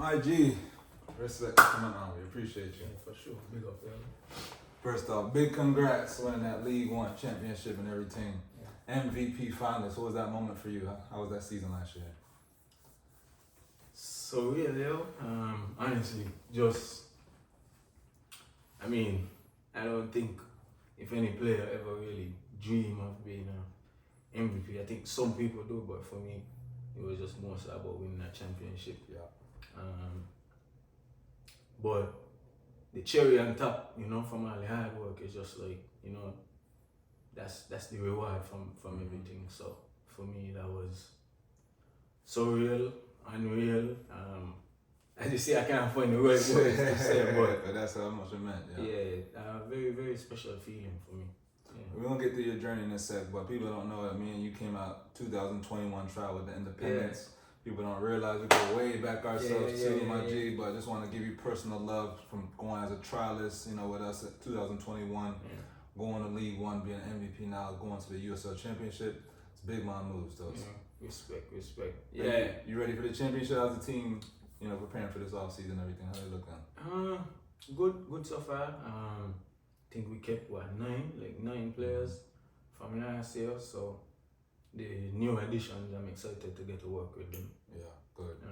My G, respect for coming on. We appreciate you. Yeah, for sure. Big up, man. First off, big congrats winning that League One championship and everything. Yeah. MVP finalist. What was that moment for you? How was that season last year? So yeah, honestly, I don't think if any player ever really dream of being an MVP. I think some people do, but for me, it was just more so about winning a championship. Yeah. But the cherry on top, from all the hard work is just like, that's the reward from everything. So for me, that was surreal, unreal. As you see, I can't find the right words to say, but that's how much it meant. Yeah, very, very special feeling for me. Yeah. We're gonna get through your journey in a sec, but people don't know that me and you came out 2021 trial with the Independence. Yeah. People don't realize we go way back ourselves too, my G. But I just want to give you personal love from going as a trialist, with us at 2021, going to League One, being an MVP now, going to the USL Championship. It's big man moves, though. Yeah. Respect. Yeah. You ready for the championship? How's the team, preparing for this off season and everything? How they looking? Good so far. I think we kept nine players from last year, so the new additions, I'm excited to get to work with them. Yeah, good. I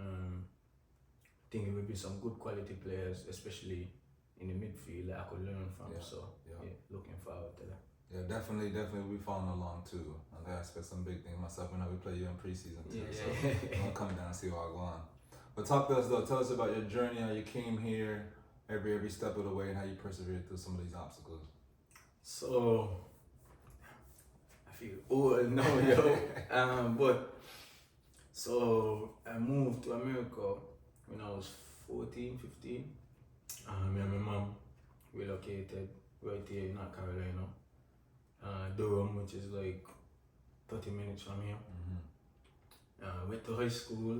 think it will be some good quality players, especially in the midfield that I could learn from. Looking forward to that. Yeah, definitely we'll be following along too. I expect some big things myself. We know we play you in preseason too, so I'm gonna come down and see what I go on. But talk to us though. Tell us about your journey, how you came here, every step of the way, and how you persevered through some of these obstacles. So I feel old now, yo. So I moved to America when I was 14, 15. Me and my mom relocated right here in North Carolina, Durham, which is like 30 minutes from here. Went to high school,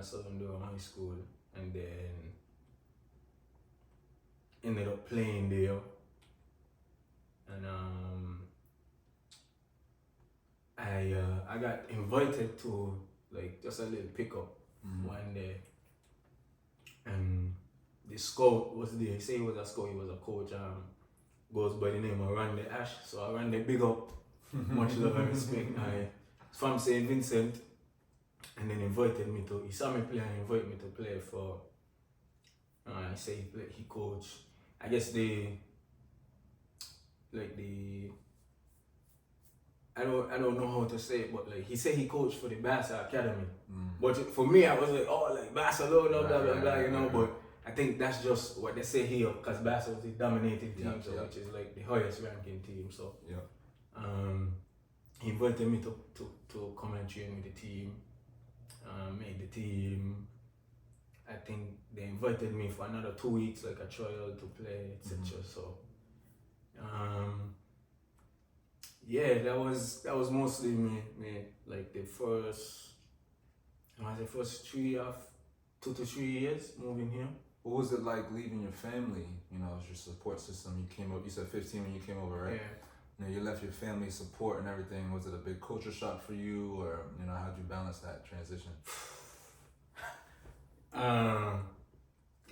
Southern Durham High School, and then ended up playing there. And I got invited to just a little pickup one day, and the scout was there. He said he was a scout, he was a coach. Goes by the name of Randy Ash. So I ran the big up, much love and respect. From St. Vincent, and then he saw me play and invited me to play for. He said he coached. I guess I don't know how to say it, but he said he coached for the Barca Academy. But for me, I was like, Barcelona, blah blah blah, But I think that's just what they say here, because Barca was the dominating team, which is like the highest ranking team. So he invited me to come and train with the team, made the team. I think they invited me for another 2 weeks, like a trial to play, etc. So that was mostly me like the first 2 to 3 years moving here. What was it like leaving your family, as your support system? You came up, you said 15 when you came over, right? Yeah. You left your family support and everything. Was it a big culture shock for you, or how'd you balance that transition? I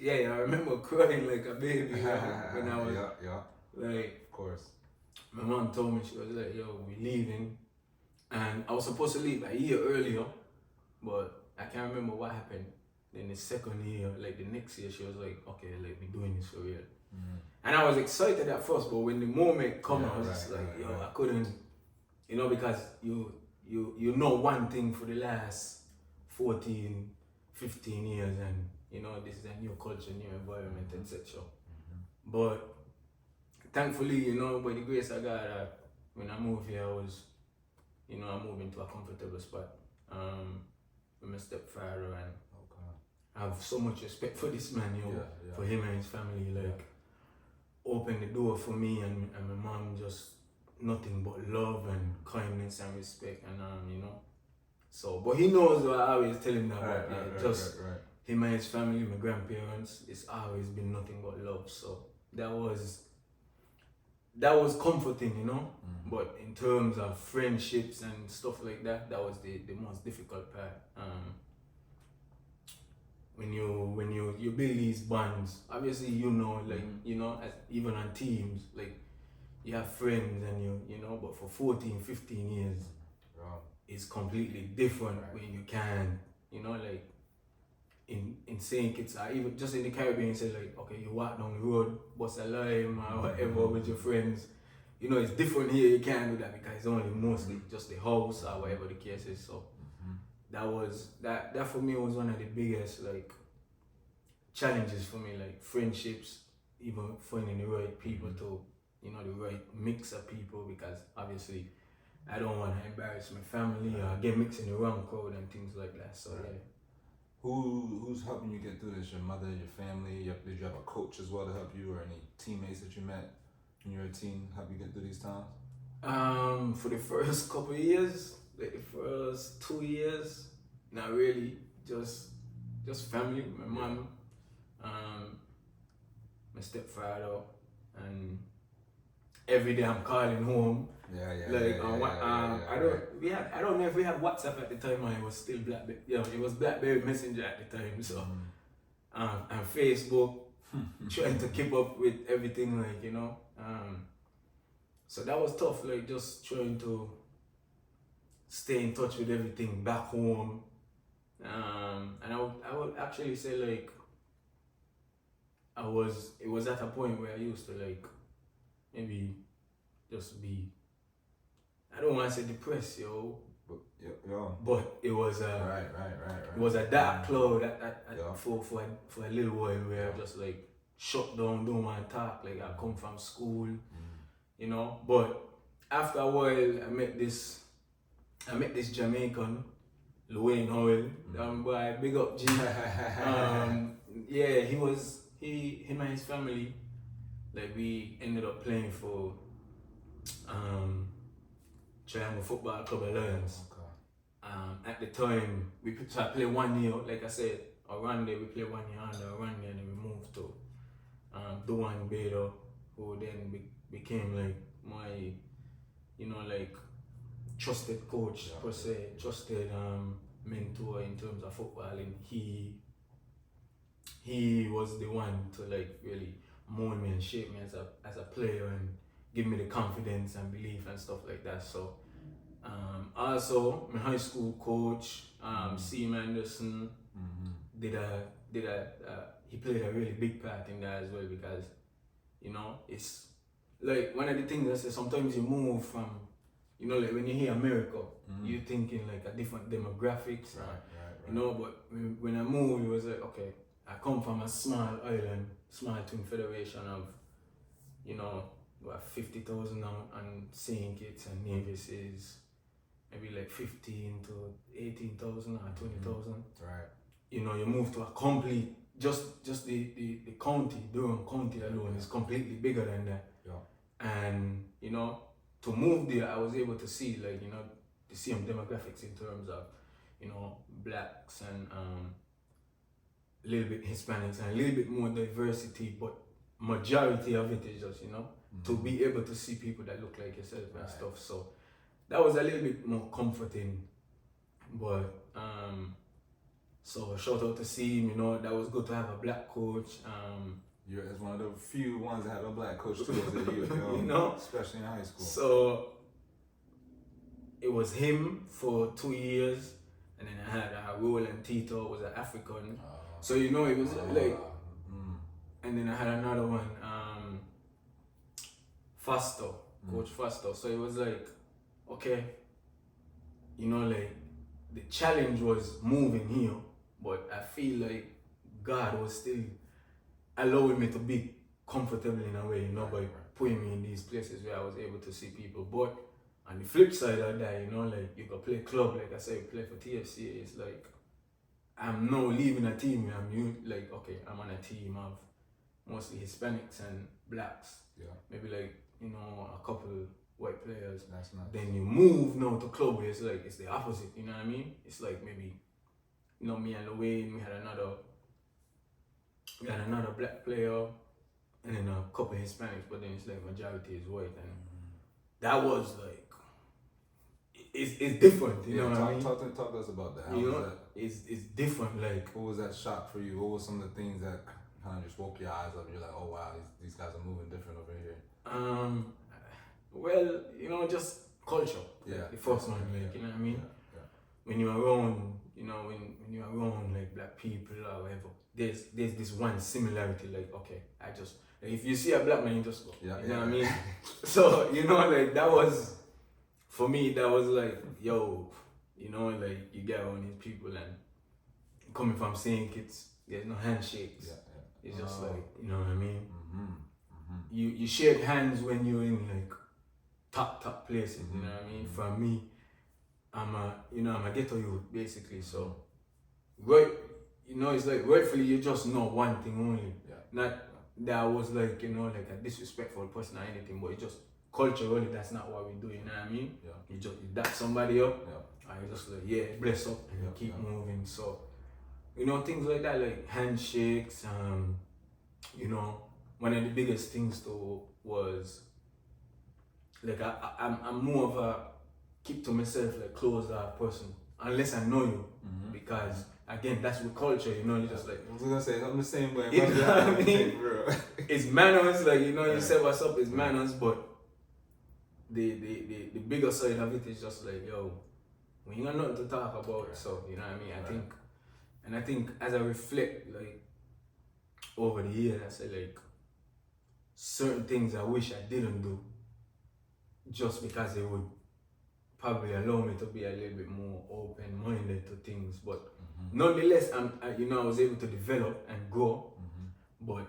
remember crying like a baby when I was of course. My mom told me, she was like, yo, we're leaving. And I was supposed to leave a year earlier, but I can't remember what happened. Then the second year, the next year, she was like, okay, we're doing this for real. And I was excited at first, but when the moment came, I was just I couldn't, because you know one thing for the last 14, 15 years, and this is a new culture, new environment, etc. But thankfully, by the grace of God, when I moved here, I was, I moved into a comfortable spot with my stepfather, and I have so much respect for this man, for him and his family, opened the door for me and my mom, just nothing but love and kindness and respect, and so, but he knows what I always tell him that, him and his family, my grandparents, it's always been nothing but love, so that was comforting, but in terms of friendships and stuff like that, that was the most difficult part. when you build these bonds, obviously like as, even on teams, like you have friends and but for 14, 15 years, it's completely different when you can, like in St. Kitts, or even just in the Caribbean, you say like, okay, you walk down the road, bust a lime or whatever with your friends. It's different here, you can't do that because it's only mostly just the house or whatever the case is. So that for me was one of the biggest like challenges for me, like friendships, even finding the right people to, the right mix of people, because obviously I don't want to embarrass my family or get mixed in the wrong crowd and things like that. So yeah. Who's helping you get through this? Your mother, your family? Did you have a coach as well to help you, or any teammates that you met in your team help you get through these times? For the first couple of years, like the first 2 years, not really, just family, my mom, my stepfather, and every day I'm calling home. I don't know if we had WhatsApp at the time, or it was still BlackBerry. It was BlackBerry Messenger at the time. So, and Facebook, trying to keep up with everything, like so that was tough. Like just trying to stay in touch with everything back home. And I would actually say like it was at a point where I used to like maybe just be, I don't want to say depressed, but it was right. It was a dark cloud for a little while where I just like shut down, don't want to talk. Like I come from school, But after a while, I met this Jamaican, Luane Howell. Boy, big up G. Him and his family, like we ended up playing for Triangle Football Club Alliance. Okay. At the time, I played 1 year, like I said, around there we played 1 year under around there, and then we moved to Duane Bader, who then became like my, like trusted coach per se, trusted mentor in terms of footballing. He was the one to like really mold me and shape me as a player and give me the confidence and belief and stuff like that. So also my high school coach, C. Anderson, he played a really big part in that as well, because it's like one of the things I say, sometimes you move from, like when you hear America, you're thinking like a different demographics, right. But when I moved, it was like, okay, I come from a small island, small twin federation of, 50,000 on St. Kitts, and Nevis is maybe like 15 to 18,000 or 20,000. Right. You move to a complete, just the county, Durham County alone is completely bigger than that. Yeah. And, to move there, I was able to see like, the same demographics in terms of, blacks and a little bit Hispanics and a little bit more diversity, but majority of it is just, to be able to see people that look like yourself and stuff. So that was a little bit more comforting. But so shout out to Seam, that was good to have a black coach. You're as one of the few ones that have a black coach too as a youth, especially in high school. So it was him for 2 years, and then I had Roland Tito, was an African. So it was like, and then I had another one, Foster, Coach Foster. So it was like, okay, like the challenge was moving here, but I feel like God was still allowing me to be comfortable in a way, by putting me in these places where I was able to see people. But on the flip side of that, like you could play club, like I said, play for TFC. It's like I'm now leaving a team where I'm on a team of mostly Hispanics and blacks. Yeah. Maybe like, a couple white players. That's nice. Then you move now to club where it's like it's the opposite, you know what I mean? It's like maybe, me and Luane, we had another black player and then a couple Hispanics, but then it's like majority is white, and that was like it's different, you know what I mean? Talk to us about that. How You was know, that? it's different. Like, What was that shock for you? What were some of the things that kind of just woke your eyes up? You're like, oh wow, these guys are moving different over here. well, you know, just culture. Yeah. Like, the first one, like, you know what I mean? Yeah. When you're around, you know, when you're around like black people or whatever, there's this one similarity. Like, okay, like, if you see a black man, you just go. Yeah. You know what I mean? So, you know, like, that was, for me, that was like, yo, you know, like, you get around these people and coming from St. Kitts, there's no handshakes. Yeah. It's just like, you know what I mean? Mm-hmm. You shake hands when you're in like top places, you know what I mean? For me, I'm a ghetto youth basically, so right, you know, it's like rightfully you just know one thing only. Yeah. Not that I was like, you know, like a disrespectful person or anything, but it's just culturally that's not what we do, you know what I mean? Yeah. You dap somebody up, Yeah. and you just like, yeah, bless up, and you keep moving. So, you know, things like that, like handshakes, you know, one of the biggest things though was like I'm more of a keep to myself, like closed off person unless I know you, because again that's with culture, you know, you just like I was gonna say I'm the same way. You know what I mean? It's manners, like, you know, you say what's up, it's manners, but the bigger side of it is just like, yo, we ain't got nothing to talk about, so you know what I mean? I think as I reflect like over the years, I say like certain things I wish I didn't do just because it would probably allow me to be a little bit more open-minded to things, but nonetheless, I was able to develop and grow. But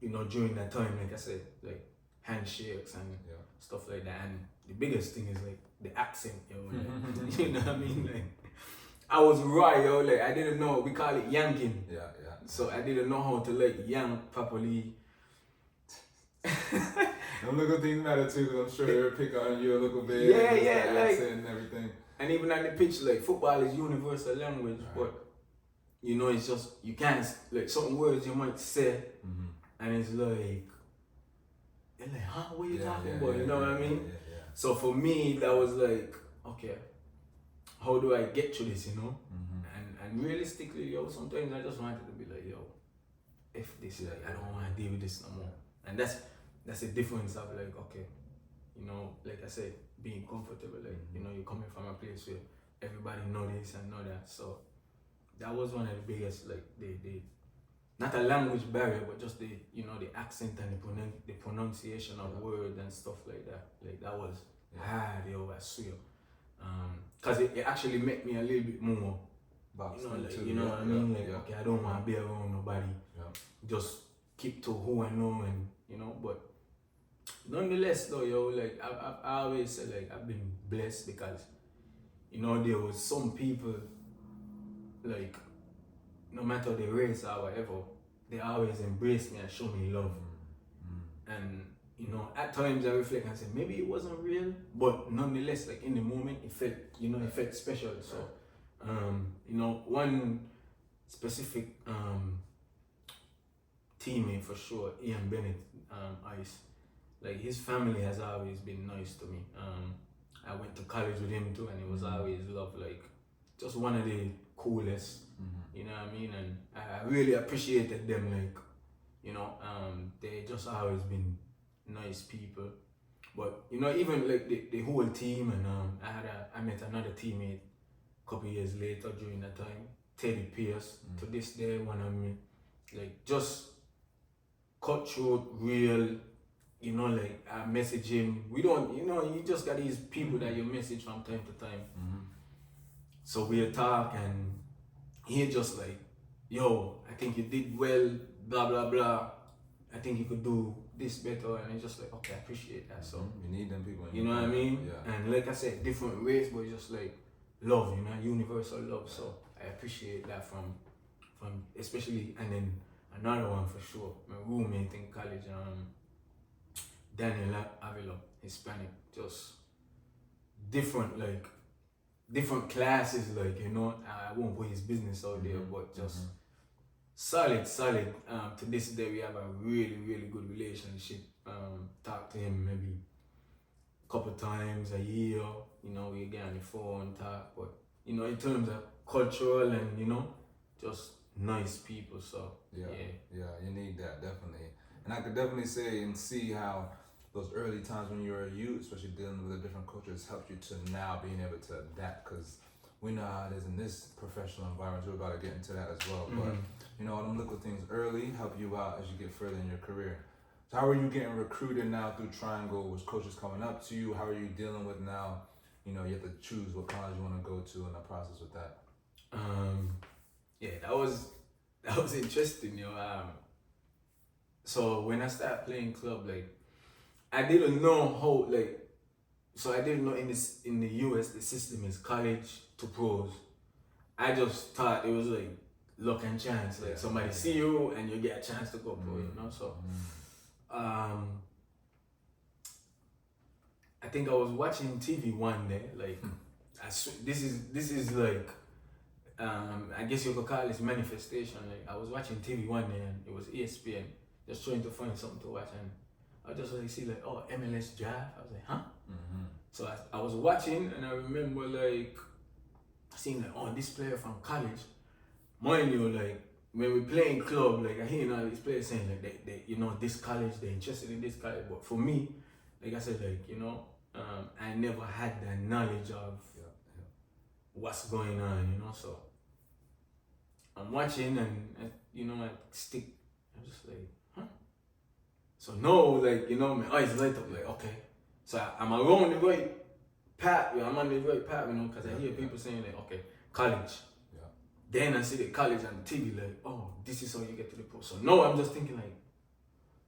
you know, during that time, like I said, like handshakes and stuff like that, and the biggest thing is like the accent, yo. Like, you know what I mean? Like, I was right, yo. Like, I didn't know, we call it yanking. Yeah. So I didn't know how to like yank properly. Them little things matter too, because I'm sure they'll pick on you a little bit. Yeah, like, accent and everything. And even on the pitch, like, football is universal language, but you know, it's just, you can't, like, certain words you might say, and it's like, you're like, huh, what are you talking about? You know what I mean? Yeah. So for me, that was like, okay, how do I get through this, you know? And realistically, yo, sometimes I just wanted to be like, yo, F this, like, I don't want to deal with this no more. And that's the difference of like, okay, you know, like I said, being comfortable, like, you know, you're coming from a place where everybody know this and know that. So that was one of the biggest, like, the not a language barrier, but just the, you know, the accent and the pronunciation of words and stuff like that. Like, that was hard, yo, I swear. Cause it actually made me a little bit more, you know, like, you know what I mean? Like, okay, I don't want to be around nobody. Just keep to who I know, and you know, but nonetheless though, yo, like I always say, like, I've been blessed because, you know, there was some people, like, no matter the race or whatever, they always embrace me and show me love. And you know, at times I reflect and say maybe it wasn't real, but nonetheless, like, in the moment it felt, you know, it felt special. So you know, one specific teammate for sure, Ian Bennett, Ice, like, his family has always been nice to me. I went to college with him too, and it was always love, like, just one of the coolest, you know what I mean? And I really appreciated them, like, you know, they just always been nice people. But you know, even like the whole team, and I met another teammate a couple years later during that time, Teddy Pierce. To this day, one of me, like, just cutthroat, real, you know, like, I message him. We don't, you know, you just got these people that you message from time to time. So we talk, and he just like, yo, I think you did well, blah blah blah. I think you could do this better, and it's just like, okay, I appreciate that. So you need them people. You know what I mean? And like I said, different ways, but it's just like love, you know, universal love. So I appreciate that from especially, and then another one for sure, my roommate in college, Daniel Avila, Hispanic, just different classes, like, you know, I won't put his business out there, but just solid. To this day, we have a really, really good relationship. Talk to him maybe a couple times a year, we get on the phone, talk, but, in terms of cultural and, just nice people, so, Yeah, you need that, definitely. And I could definitely say and see how those early times when you were a youth, especially dealing with a different culture, has helped you to now being able to adapt, because we know how it is in this professional environment. We're about to get into that as well. But, them little things early help you out as you get further in your career. So how are you getting recruited now through Triangle? Was coaches coming up to you? How are you dealing with now? You have to choose what college you want to go to and the process with that. Yeah, that was interesting, So when I started playing club, like, I didn't know how, like, so I didn't know in the US the system is college to pros. I just thought it was like luck and chance, like somebody see you and you get a chance to go pro, So I think I was watching TV one day, like this is like I guess you could call this manifestation. Like, I was watching TV one day and it was ESPN, just trying to find something to watch, and I just like see like, oh, MLS draft. I was like, huh? So I was watching and I remember like seeing like, oh, this player from college. Mind you, like when we play in club, like I hear all these players saying like they this college, they're interested in this college. But for me, like I said, like I never had the knowledge of what's going on, So I'm watching and I stick. I'm just like, huh? So no, like my eyes light up. Like, okay, so I'm around the right path. I'm on the right path, because I hear people saying like, okay, college. Then I see the college on the TV, like, oh, this is how you get to the pro. So no, I'm just thinking like,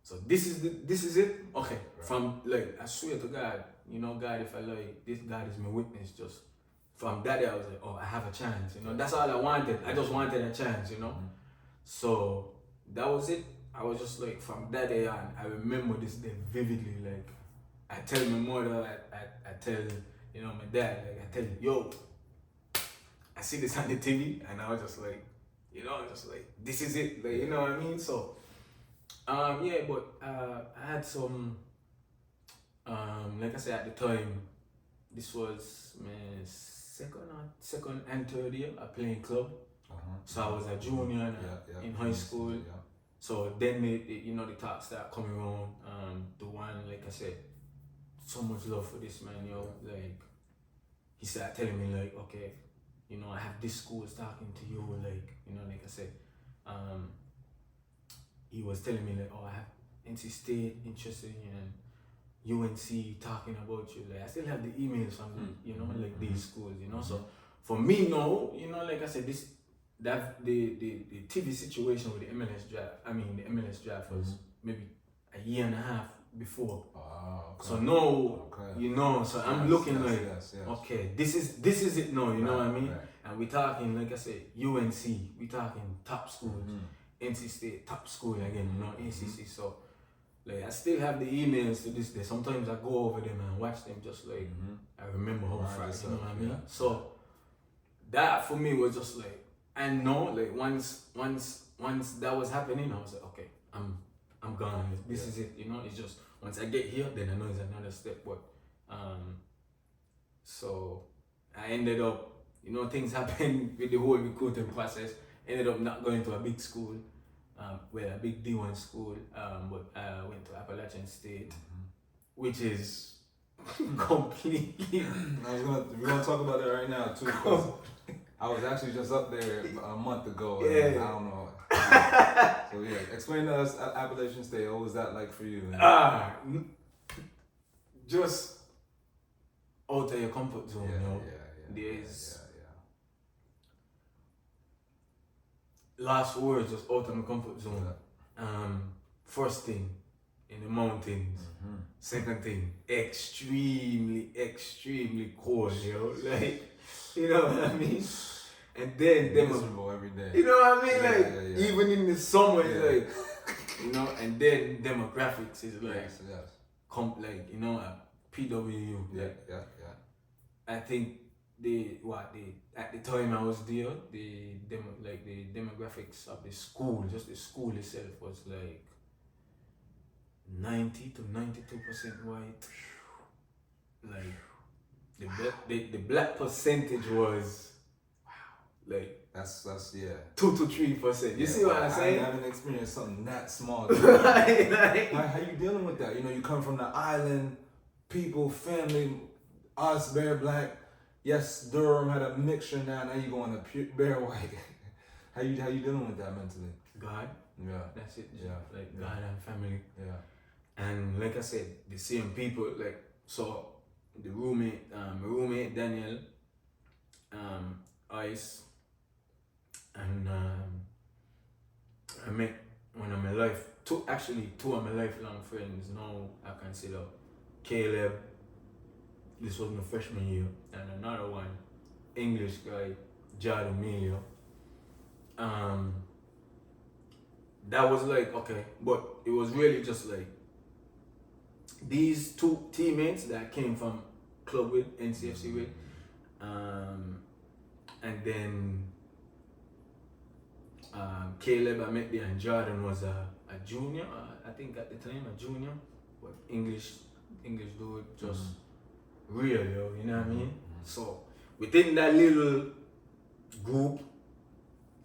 so this is it? Okay. Right. From like, I swear to God, God, if I like this, God is my witness. Just from that day, I was like, oh, I have a chance. That's all I wanted. I just wanted a chance. So that was it. I was just like, from that day on, I remember this day vividly. Like, I tell my mother, I tell my dad, like I tell him, yo, I see this on the TV, and I was just like, this is it, like, you know what I mean? So, but I had some, like I said at the time, this was my second and third year at playing club. So I was a junior in high school. So then the talks start coming around. The one, like I said, so much love for this man, like he started telling me like, okay, I have this school talking to you, like, like I said, he was telling me like, oh, I have NC State interested in you, and UNC talking about you. Like, I still have the emails from like these schools, So for me now, like I said, the TV situation with the MLS draft was maybe a year and a half before. Okay. So now, so I'm looking like, okay, this is it now, what I mean? Right. And we talking, like I said, UNC, we talking top schools, NC State, top school again, ACC. So, like, I still have the emails to this day. Sometimes I go over them and watch them, just like, I remember how far, you know what I mean? Yeah. So, that for me was just like, and no, like, once that was happening, I was like, okay, I'm gone. This is it, it's just, once I get here, then I know it's another step. But so I ended up, things happened with the whole recruiting process. Ended up not going to a big school, a big D1 school, but I went to Appalachian State, which is completely. We're gonna talk about it right now too. Because I was actually just up there a month ago, and I don't know. So explain to us Appalachian State. What was that like for you? Just out of your comfort zone, There's last words, just out of my comfort zone. First thing, in the mountains. Second thing, extremely cold, like, you know what I mean? And then miserable every day. You know what I mean? Even in the summer, it's like, and then demographics is like, like, PWU. I think at the time I was there, the demographics of the school, just the school itself, was like 90 to 92% white. Like, the black percentage was like That's yeah. 2 to 3%. You see what I'm saying? I haven't experienced something that small. Like, how you dealing with that? You know, you come from the island, people, family, us, bare black. Yes, Durham had a mixture now. Now you going to bare white. how you dealing with that mentally? God. Yeah. That's it. Yeah. Like Yeah. God and family. Yeah. And like I said, the same people. Like, so the roommate, my roommate Daniel, Ice, and I met one of my two of my lifelong friends now I consider. Caleb, this was my freshman year, and another one, English guy, Jad Emilio. That was like, okay, but it was really just like these two teammates that I came from club with, NCFC with, and then Caleb I met there, and Jordan was a junior, I think at the time, a junior, but English dude, just real, yo, you know what I mean? So within that little group,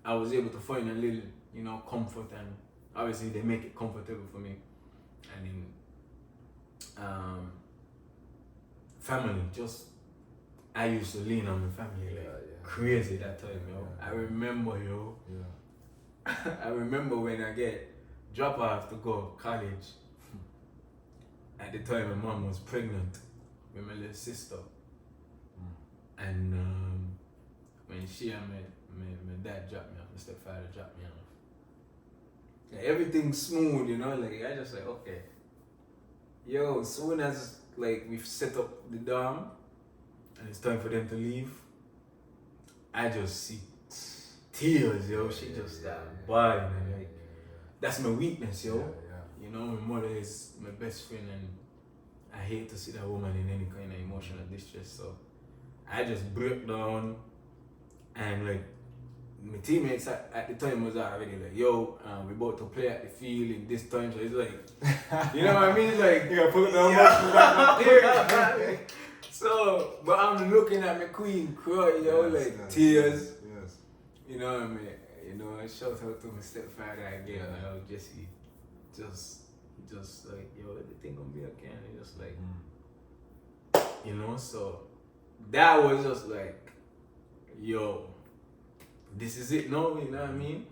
I was able to find a little, you know, comfort, and obviously they make it comfortable for me. And in family, just I used to lean on my family like crazy that time, yo. I remember, yo. Yeah. I remember when I get drop off to go to college. At the time, my mom was pregnant with my little sister, and when she and my dad dropped me off, my stepfather dropped me off. Like, everything's smooth, you know. Like I just like, okay, yo. Soon as like we've set up the dorm and it's time for them to leave, I just see tears, yo. She just started bawling, and like that's my weakness, yo. You know, my mother is my best friend, and I hate to see that woman in any kind of emotional distress. So I just broke down, and like my teammates at the time was already like, yo, we're about to play at the field in this time. So it's like, you know what I mean? It's like, You gotta put the emotions back here. So, but I'm looking at my queen cry, yo, tears. Yes. You know what I mean? You know, shout out to my stepfather again, you know, Jesse. Just like, yo, everything gonna be okay. And just like, you know, so that was just like, yo, this is it now, you know what I mean?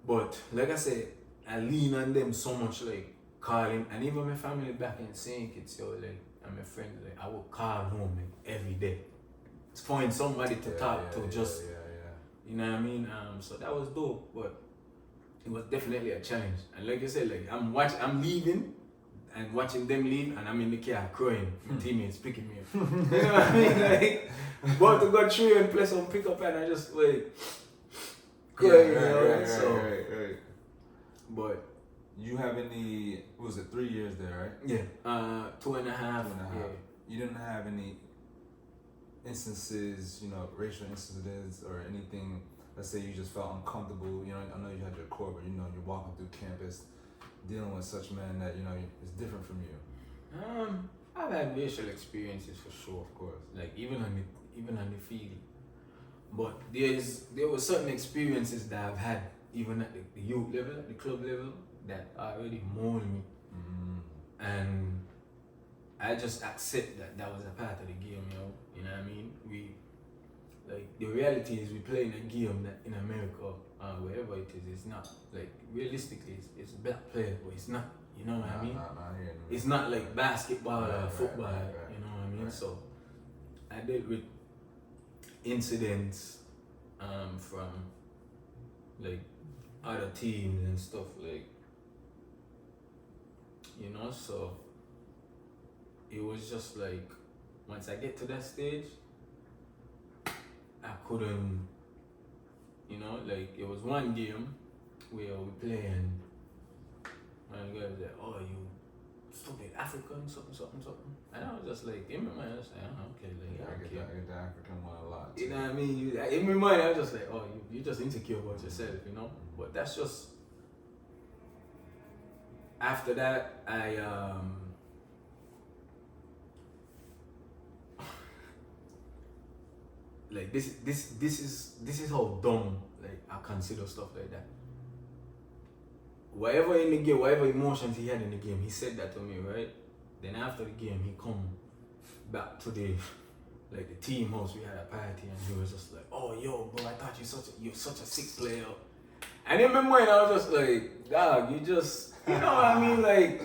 But like I said, I lean on them so much, like calling, and even my family back in St. Kitts, yo, like, and my friends, like, I would call home like every day. To find somebody to talk to, you know what I mean? So that was dope, but it was definitely a challenge. And like I said, like I'm leaving and watching them leave, and I'm in the car crying. My teammates picking me up. You know what I mean? Like, about to go through and play some pickup, and I just like crying, you know. Right. But you have any? Was it 3 years there, right? Yeah. 2.5. 2.5. Yeah. You didn't have any instances, you know, racial incidents or anything. Let's say you just felt uncomfortable. You know, I know you had your core, but you know, you're walking through campus, dealing with such men that you know is different from you. I've had racial experiences for sure, of course. Like even on the field, but there were certain experiences that I've had even at the youth level, at the club level, that already mold me, and I just accept that was a part of the game, yo. You know what I mean? Like, the reality is we play in a game that in America, wherever it is, it's not, like, realistically, it's black players, but it's not, you know what I mean? It's not like basketball or football, you know what I mean? So, I dealt with incidents from, like, other teams and stuff, like, you know, so it was just like, once I get to that stage, I couldn't, you know, like, it was one game where we play and one guy was like, oh, you stupid African, something. And I was just like, in my mind, I was like, okay, like, I get the African one a lot. You know what I mean? In my mind, I was just like, oh, you're just insecure about yourself, you know? But that's just, after that, like this is how dumb like I consider stuff like that. Whatever in the game, whatever emotions he had in the game, he said that to me, right? Then after the game, he come back to the team house. We had a party, and he was just like, "Oh, yo, bro, I thought you're such a sick player." And in my mind, I was just like, "Dog, you just, you know what I mean?" Like,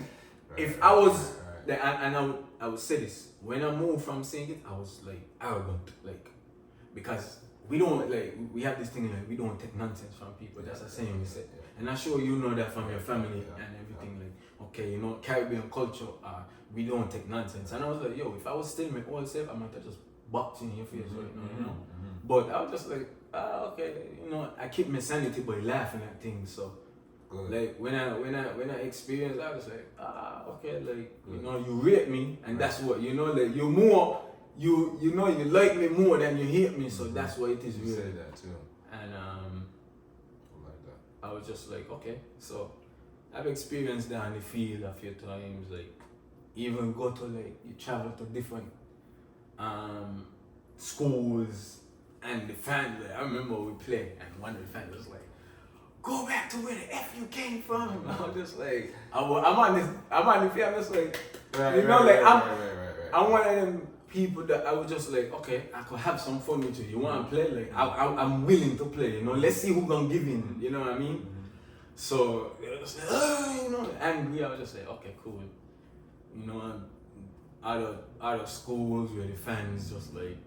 if I was, and I would say this when I moved from St. Kitts, I was like arrogant, like, because we don't we have this thing like we don't take nonsense from people. That's a saying we say. And I'm sure you know that from your family and everything. Like, okay, you know, Caribbean culture, we don't take nonsense. And I was like, yo, if I was still my old self, I might have just boxed in your face right now, you know. But I was just like, okay, you know, I keep my sanity by laughing at things. So, good. Like when I experienced, I was like, okay, like good. You know, you rate me, and that's what you know, like you're more. You know you like me more than you hate me, so that's what it is. You say that too. And like that. I was just like, okay, so I've experienced that in the field a few times, like even go to you travel to different schools, and the fans, I remember we played and one of the fans was like, go back to where the F you came from. And I was just like, I'm on the field, I'm just like, I'm one of them people that I was just like, okay, I could have some fun with you. You want to play? Like, I'm willing to play. You know, let's see who gonna give in. You know what I mean? So it was like, you know, angry. I was just like, okay, cool. You know, out of schools where the fans just like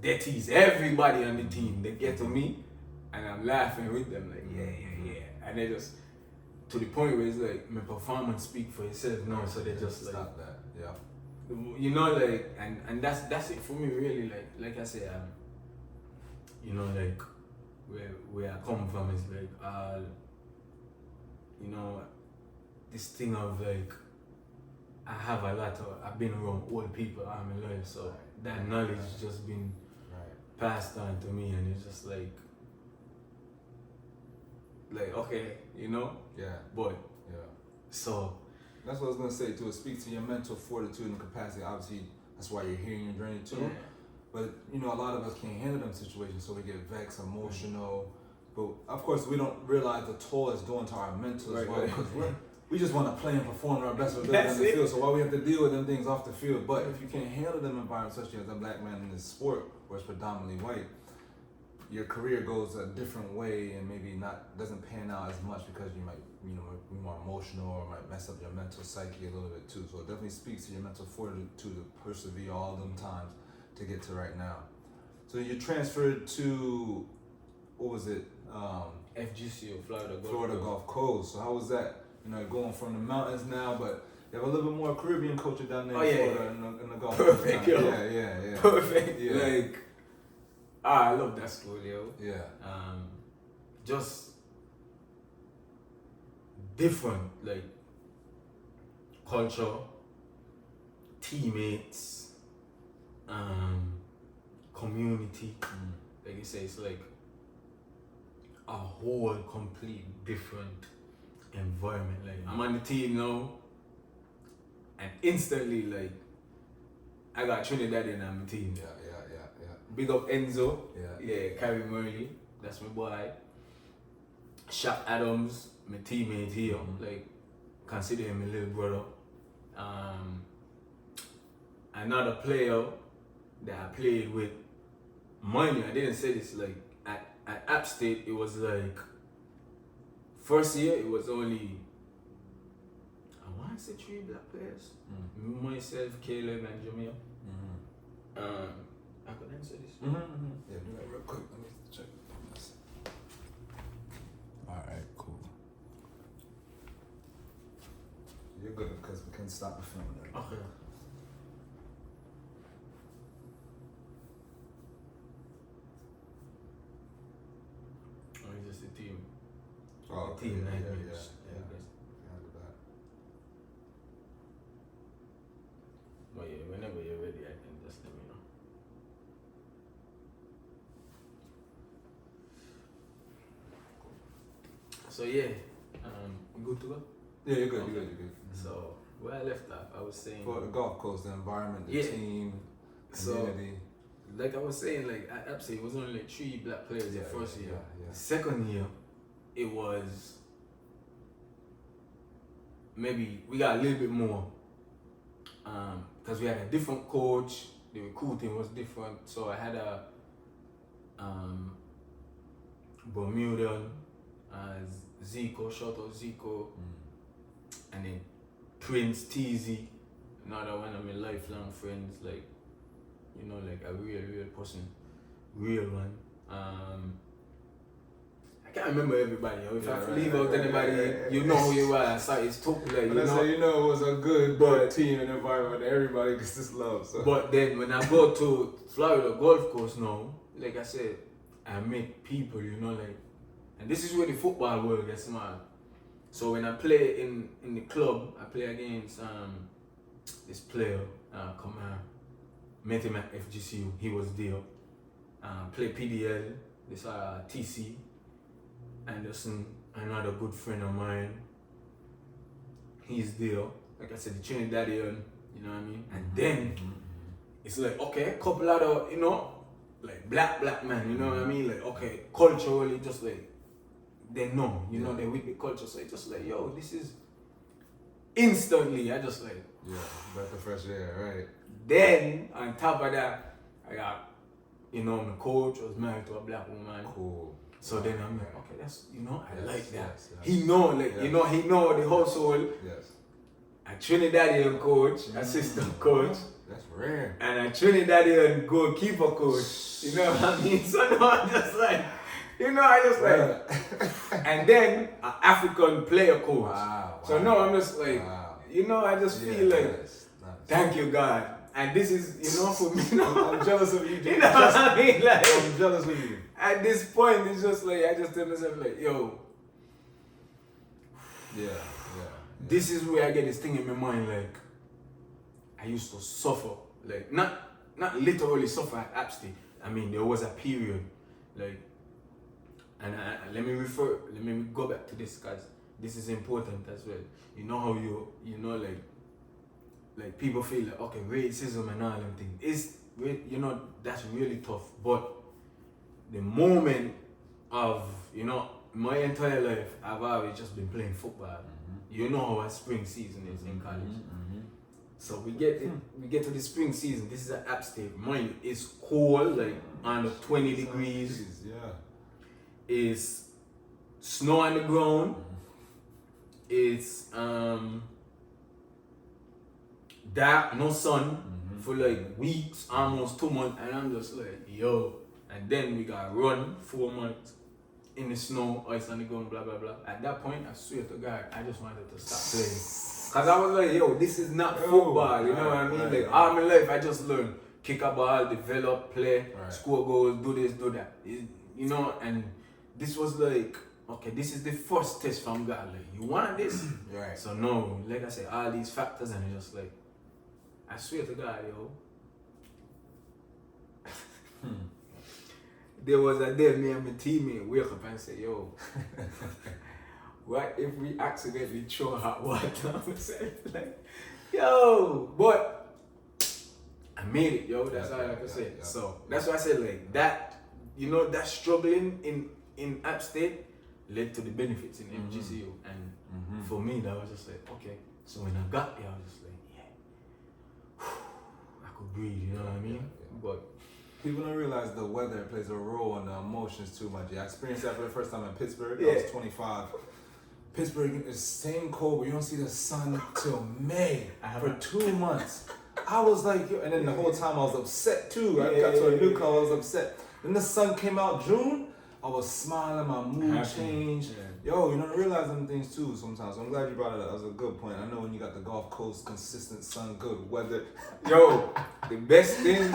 they tease everybody on the team. They get to me, and I'm laughing with them like, yeah, and they just to the point where it's like my performance speak for itself now. So they just like stop that. Yeah. You know, like, and that's it for me, really. Like I say, you know, like where I come from is like, you know, this thing of like, I've been around old people all my life, so that knowledge has just been passed on to me, and it's just like okay, you know, but so. That's what I was gonna say too. It speaks to your mental fortitude and capacity. Obviously, that's why you're here in your journey too. Yeah. But you know, a lot of us can't handle them situations, so we get vexed, emotional. But of course, we don't realize the toll it's doing to our mental as well. Because we just want to play and perform our best ability on the field. So why we have to deal with them things off the field? But if you can't handle them environments, especially as a black man in this sport where it's predominantly white, your career goes a different way and maybe doesn't pan out as much because you might, you know, be more emotional or might mess up your mental psyche a little bit too. So it definitely speaks to your mental fortitude to persevere all them times to get to right now. So you transferred to, what was it? FGC or Florida Gulf Coast. So how was that? You know, going from the mountains now, but you have a little bit more Caribbean culture down there in Florida in the Gulf Coast. Perfect, yo. Yeah. Perfect. Yeah. Like, I love that school, yo. Yeah. Just different, like, culture, teammates, community. Like you say, it's like a whole complete different environment. Like, I'm on the team now, and instantly, like, I got Trinidad in on my team. Yeah. Big up Enzo. Yeah, Carrie Murley. That's my boy. Shaq Adams, my teammate here. Like, consider him my little brother. Another player that I played with, mind you, I didn't say this, like, at App State, it was like, first year, it was only, I want to say 3 black players. Myself, Caleb, and Jamil. I could answer this. Yeah, do that real quick. Let me check this. Alright, cool. You're good because we can stop the film there. Okay. Or is this the team? Oh, the team, yeah. But yeah, whenever you're ready, I can just let me know. So yeah, you good to go? Yeah, you're good. You're good. So where I left off, I was saying for the Gulf Coast, the environment, the team, community. like I was saying, like at Epsom, it was only like 3 black players the first year. Yeah. The second year, it was maybe we got a little bit more. Because we had a different coach, the recruiting was different. So I had a Bermudan, Zico, shout out Zico, and then Prince TZ, another one of my lifelong friends, like, you know, like a real person, real one. I can't remember everybody. If I leave out anybody, you know who you are. So it's totally like, you know, it was a good team and environment. Everybody gets this love. So. But then when I go to Florida Golf Course now, like I said, I meet people, you know, like, and this is where the football world gets mad. So when I play in the club, I play against this player, come here, met him at FGCU, he was there. Play PDL, this TC, Anderson, another good friend of mine. He's there. Like I said, the Trinidadian, you know what I mean? And then it's like, okay, couple other, you know, like black man, you know what I mean? Like, okay, culturally, just like, they know, you know, they with the culture. So it's just like, yo, this is instantly, I just like, yeah, breath of fresh air, right? Then, on top of that, I got, you know, my coach was married to a black woman. Cool. So then I'm like, okay, that's, you know, I like that. Yes. He know, like, you know, he know the household. Yes. A Trinidadian coach, assistant coach. That's rare. And a Trinidadian goalkeeper coach. You know what I mean? So now I'm just like, you know, I just like, and then an African player coach. Wow. So now I'm just like, you know, I just feel like, thank you, God. And this is, you know, for me, I'm jealous of you, you know what I mean? Like, I'm jealous of you. At this point, it's just like, I just tell myself, like, yo, yeah. This is where I get this thing in my mind, like, I used to suffer, like, not literally suffer at App State. I mean, there was a period, like, and let me go back to this, because this is important as well. You know how you know, like people feel like, okay, racism and all them things. It's, you know, that's really tough. But the moment of, you know, my entire life, I've always just been playing football. You know how a spring season is in college. So we get to the spring season. This is an App State. Mind you, it's cold, like under 20 degrees. Yeah. It's snow on the ground. It's dark, no sun for like weeks, almost 2 months, and I'm just like, yo. And then we got run 4 months in the snow, ice on the ground, blah blah blah. At that point, I swear to God, I just wanted to stop playing. Cause I was like, yo, this is not football, you know what I mean? Like all my life, I just learned kick a ball, develop, play, score goals, do this, do that. You know, and this was like, okay, this is the first test from God. Like, you want this? Right. So no, like I said, all these factors, and it's just like, I swear to God, yo. There was a day me and my teammate wake up and say, yo, what if we accidentally throw hot water on myself? Like, yo, but I made it, yo. That's all I can say. So that's why I said, like, that, you know, that struggling in App State led to the benefits in MGCU. And for me, that was just like, okay. So when I got there, I was just like, yeah, I could breathe, you know what I mean? But people don't realize the weather plays a role in the emotions too much. I experienced that for the first time in Pittsburgh. I was 25. Pittsburgh is same cold, but you don't see the sun till May for 2 months. I was like, and then the whole time I was upset too. I got to a new car, I was upset. Then the sun came out June, I was smiling, my mood changed. Yo, you don't realize them things too sometimes. So I'm glad you brought it up. That was a good point. I know when you got the Gulf Coast, consistent sun, good weather. Yo, the best thing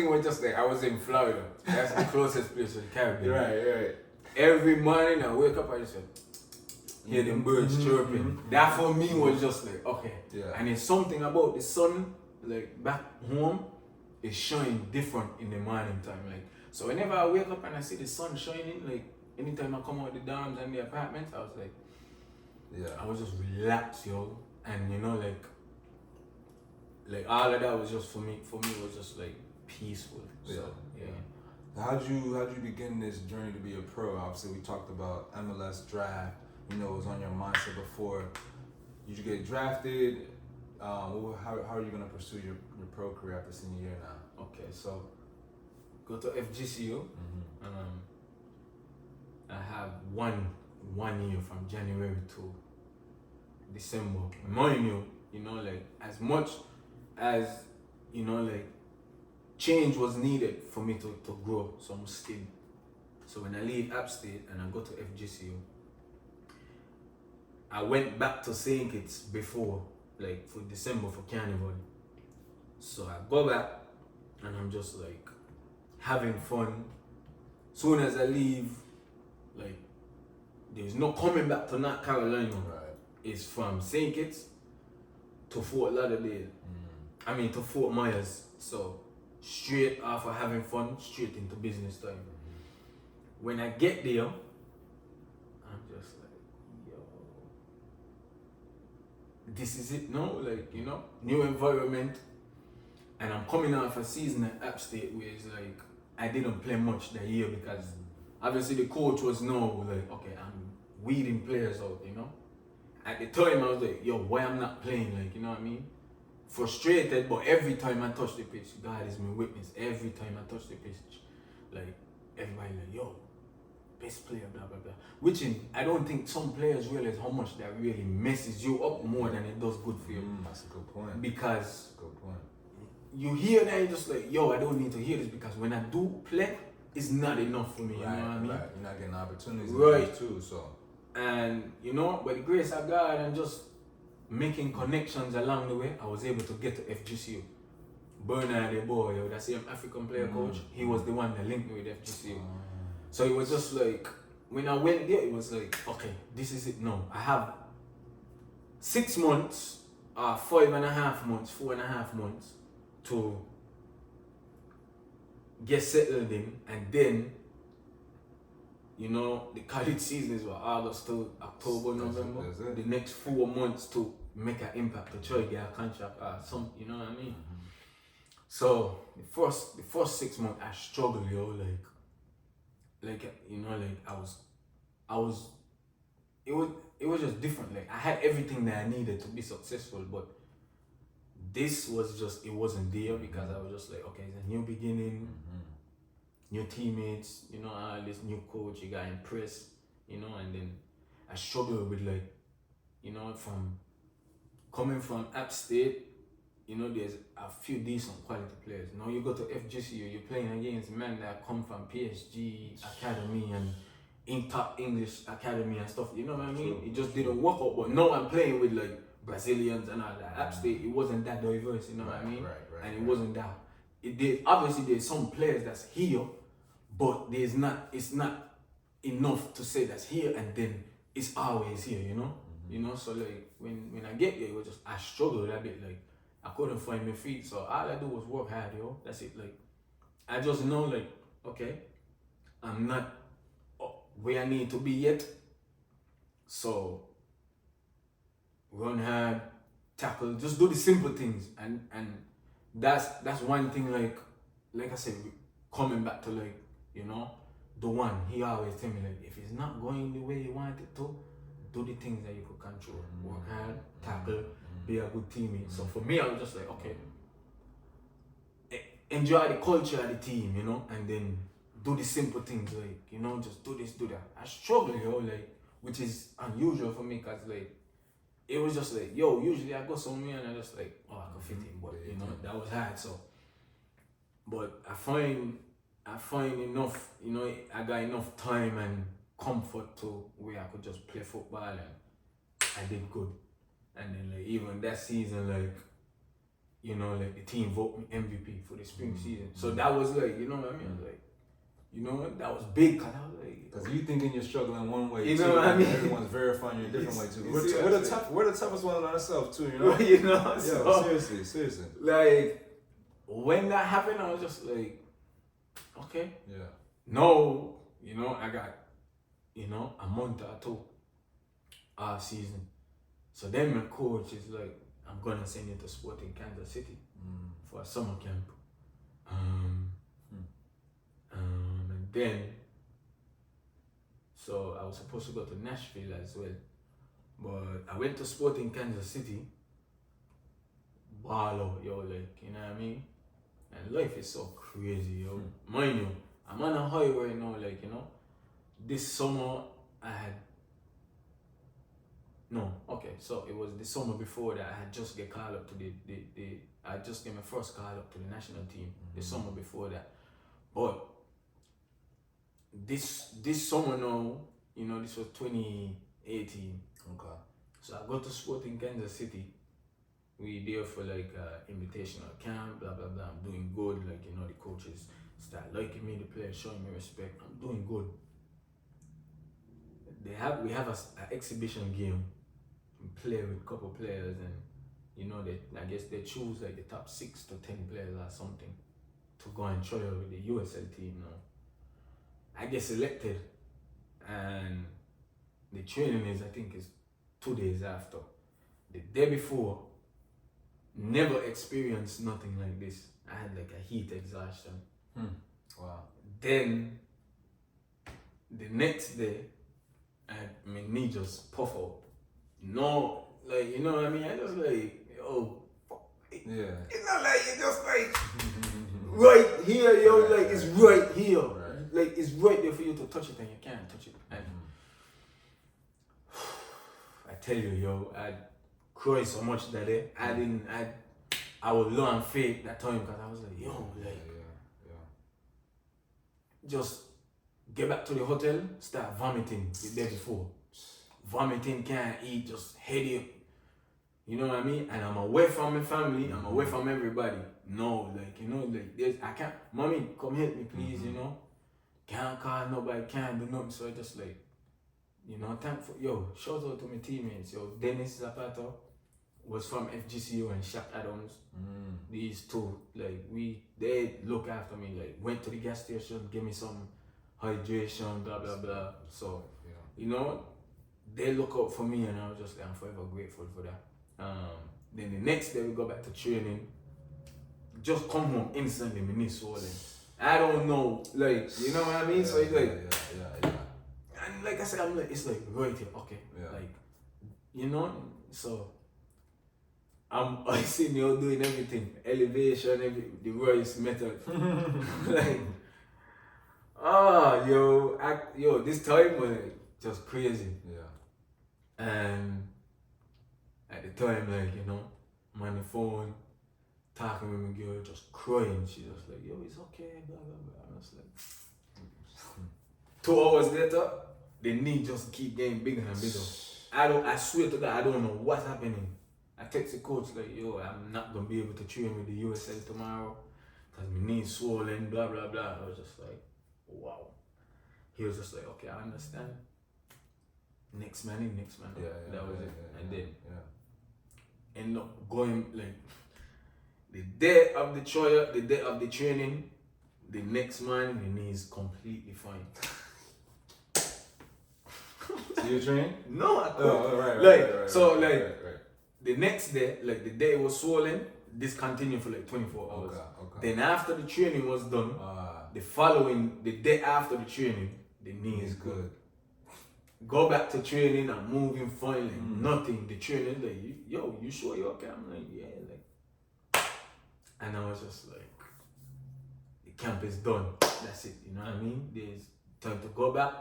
was just like, I was in Florida. That's the closest place to the Caribbean. Right. Every morning I wake up, I just hear them birds chirping. That for me was just like, okay. Yeah. And it's something about the sun, like back home, is shining different in the morning time. Like, so whenever I wake up and I see the sun shining, like anytime I come out the dorms and the apartments, I was like, I was just relaxed, yo. And you know, like all of that was just for me. For me, it was just like peaceful. Yeah. So yeah. How'd you begin this journey to be a pro? Obviously, we talked about MLS draft. You know, it was on your mindset before. Did you get drafted? How are you gonna pursue your pro career after senior year now? Okay, so go to FGCU. I have one year from January to December. Mind you know, like as much as you know, like change was needed for me to grow. So I'm still. So when I leave App State and I go to FGCU, I went back to St. Kitts before, like for December for Carnival. So I go back and I'm just like having fun. Soon as I leave, like there's no coming back to North Carolina. Right. It's from St. Kitts to Fort Lauderdale. I mean to Fort Myers. So straight after having fun, straight into business time. When I get there, I'm just like, yo, this is it now, like, you know, new environment. And I'm coming off a season at App State where it's like, I didn't play much that year because obviously the coach was no, like, okay, I'm weeding players out, you know. At the time I was like, yo, why I'm not playing, like, you know what I mean? Frustrated, but every time I touch the pitch, God is my witness, every time I touch the pitch, like, everybody like, yo, best player, blah, blah, blah. Which I don't think some players realize how much that really messes you up more than it does good for you. That's a good point. Because That's a good point. You hear that, you're just like, yo, I don't need to hear this because when I do play, it's not enough for me, you know what I mean? Right. You're not getting opportunities Right. too, so. And, you know, by the grace of God and just making connections along the way, I was able to get to FGCU. Bernard, the boy, that same African player coach, he was the one that linked me with FGCU. So it was just like, when I went there, it was like, okay, this is it now. I have 6 months, 5.5 months, 4.5 months to get settled in, and then, you know, the college season is what, August to October, November. The next 4 months to make an impact, to try to get a contract, you know what I mean? So the first 6 months I struggled, yo, like you know, like it was just different. Like I had everything that I needed to be successful, but this was just, it wasn't there because I was just like, okay, it's a new beginning, new teammates, you know, this new coach, you got impressed, you know, and then I struggled with, like, you know, from coming from App State, you know, there's a few decent quality players. Now you go to FGCU, you're playing against men that come from PSG Academy and in top English Academy and stuff, you know what I mean? It just didn't work out, but now I'm playing with like Brazilians and all that. App State, it wasn't that diverse, you know what I mean? And it wasn't that. Obviously there's some players that's here, but it's not enough to say that's here and then it's always here, you know? You know, so like when I get there, it was just, I struggled a bit, like I couldn't find my feet, so all I do was work hard, yo. That's it. Like I just know, like, okay, I'm not where I need to be yet, so run hard, tackle, just do the simple things, and that's one thing. Like I said, coming back to, like, you know, the one, he always tell me, like, if it's not going the way you want it to, do the things that you could control. Work hard, tackle, be a good teammate. So for me, I was just like, okay, enjoy the culture of the team, you know, and then do the simple things, like, you know, just do this, do that. I struggle, yo, like, which is unusual for me, because, like, it was just like, yo, usually I go somewhere and I just like, oh, I can fit in, but, you know, that was hard, so. But I find enough, you know, I got enough time and comfort to where I could just play football, and I did good. And then, like, even that season, like, you know, like, the team voted me MVP for the spring season. So that was like, you know what I mean? Like, you know, that was big, because I was like, because you thinking you're struggling one way, you know what I mean? Everyone's verifying you a different way too. We're the toughest one on ourselves too, you know? You know? Yo, So, seriously. like, when that happened, I was just like, okay. Yeah. No, you know, I got, you know, a month or two season. So then my coach is like, I'm gonna send you to Sporting Kansas City for a summer camp. then, so I was supposed to go to Nashville as well. But I went to Sporting Kansas City. Ball out, yo, like, you know what I mean? And life is so crazy, yo. Mind you, I'm on a high right now, like, you know. This summer, I had... No, okay, so it was the summer before that I had just get called up to I just get my first call up to the national team, the summer before that. But this summer now, you know, this was 2018. Okay. So I go to Sporting Kansas City. We there for like invitational camp, blah blah blah. I'm doing good, like, you know, the coaches start liking me, the players showing me respect. I'm doing good. We have a exhibition game. We play with a couple players, and you know, I guess they choose like the top 6 to 10 players or something to go and try out with the USL team now. I get selected, and the training is, I think, is 2 days after. The day before, never experienced nothing like this. I had like a heat exhaustion. Wow. Then the next day, my knee just puff out. No, like, you know what I mean? I just like, yo, Yeah. it's not like it's just like right here, yo, like it's right here. Right. Like it's right there for you to touch it, and you can't touch it. And I tell you, yo, I cried so much that day. I was low on faith that time, because I was like, yo, like, just get back to the hotel, start vomiting the day before. Vomiting, can't eat, just headache. You know what I mean? And I'm away from my family, I'm away from everybody. No, like, you know, like, I can't, mommy, come help me, please, you know? Can't call nobody, can't do nothing. So I just like, you know, thankful. Yo, shout out to my teammates. Yo, Dennis Zapata was from FGCU and Shaq Adams. These two, like, they look after me. Like, went to the gas station, give me some hydration, blah blah blah. So, you know, they look out for me, and I was just like, I'm forever grateful for that. Then the next day we go back to training. Just come home instantly, my knee swollen. I don't know, like, you know what I mean? So it's like, and like I said, I'm like, it's like right here, okay, like, you know. So I see me all doing everything, elevation, the Royce method, like, yo, this time was just crazy. And at the time, like, you know, I'm on the phone, talking with my girl, just crying. She was like, yo, it's okay, blah, blah, blah. I was like, 2 hours later, the knee just keep getting bigger and bigger. I swear to God, I don't know what's happening. I text the coach, like, yo, I'm not going to be able to train with the USL tomorrow because my knee's swollen, blah, blah, blah. I was just like, wow. He was just like, okay, I understand. Next man in, next man out. That was it. And then end up going, like, the day of the trial, the day of the training, the next man, the knee is completely fine. So you train? No, I couldn't. Right. The next day, like the day it was swollen, this continued for like 24 hours. Okay. Then after the training was done, the day after the training, the knee is good. Go back to training, I'm moving fine, like nothing. The training, like, yo, you sure you're okay? I'm like, yeah, like. And I was just like, the camp is done. That's it, you know what I mean? There's time to go back.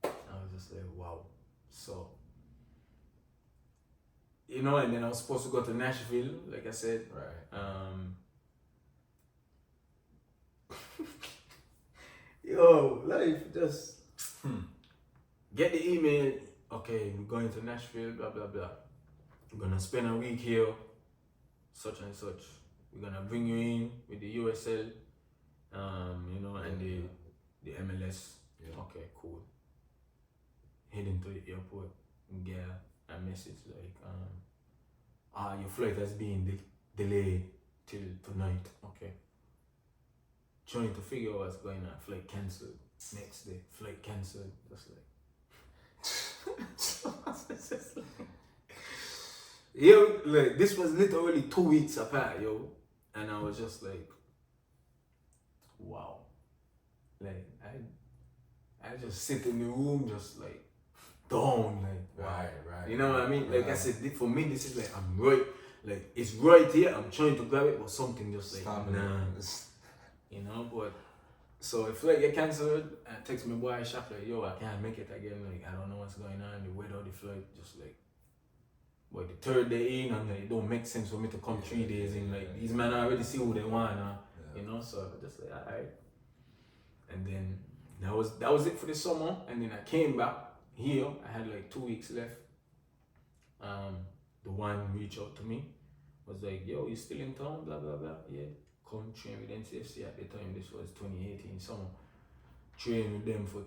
I was just like, wow. So, you know, and then I was supposed to go to Nashville, like I said. Right. Yo, life just... Get the email, okay, we're going to Nashville, blah, blah, blah. We're going to spend a week here, such and such. We're going to bring you in with the USL, you know, and the MLS. Okay, cool. Heading to the airport, get a message like, your flight has been delayed till tonight. Okay. Trying to figure out what's going on. Flight cancelled. Next day, flight cancelled. Just like, yo, like, this was literally 2 weeks apart, yo, and I was just like, wow, like, I just sit in the room, just like down, like Right. you know what I mean? Like I Right. said, for me, this is like I'm right, like it's right here. I'm trying to grab it, but something just like Stopping nah, it. you know. But so if flight get cancelled, I text my boy shop like, yo, I can't make it again. Like I don't know what's going on. The weather, the flight, just like. But the third day in, and like, it don't make sense for me to come 3 days in. Like these men already see who they want, you know. So I just like alright. And then that was it for the summer. And then I came back here. I had like 2 weeks left. The one reached out to me, was like, yo, you still in town? Blah blah blah. Yeah, come train with NCFC at the time. This was 2018 summer. Train with them for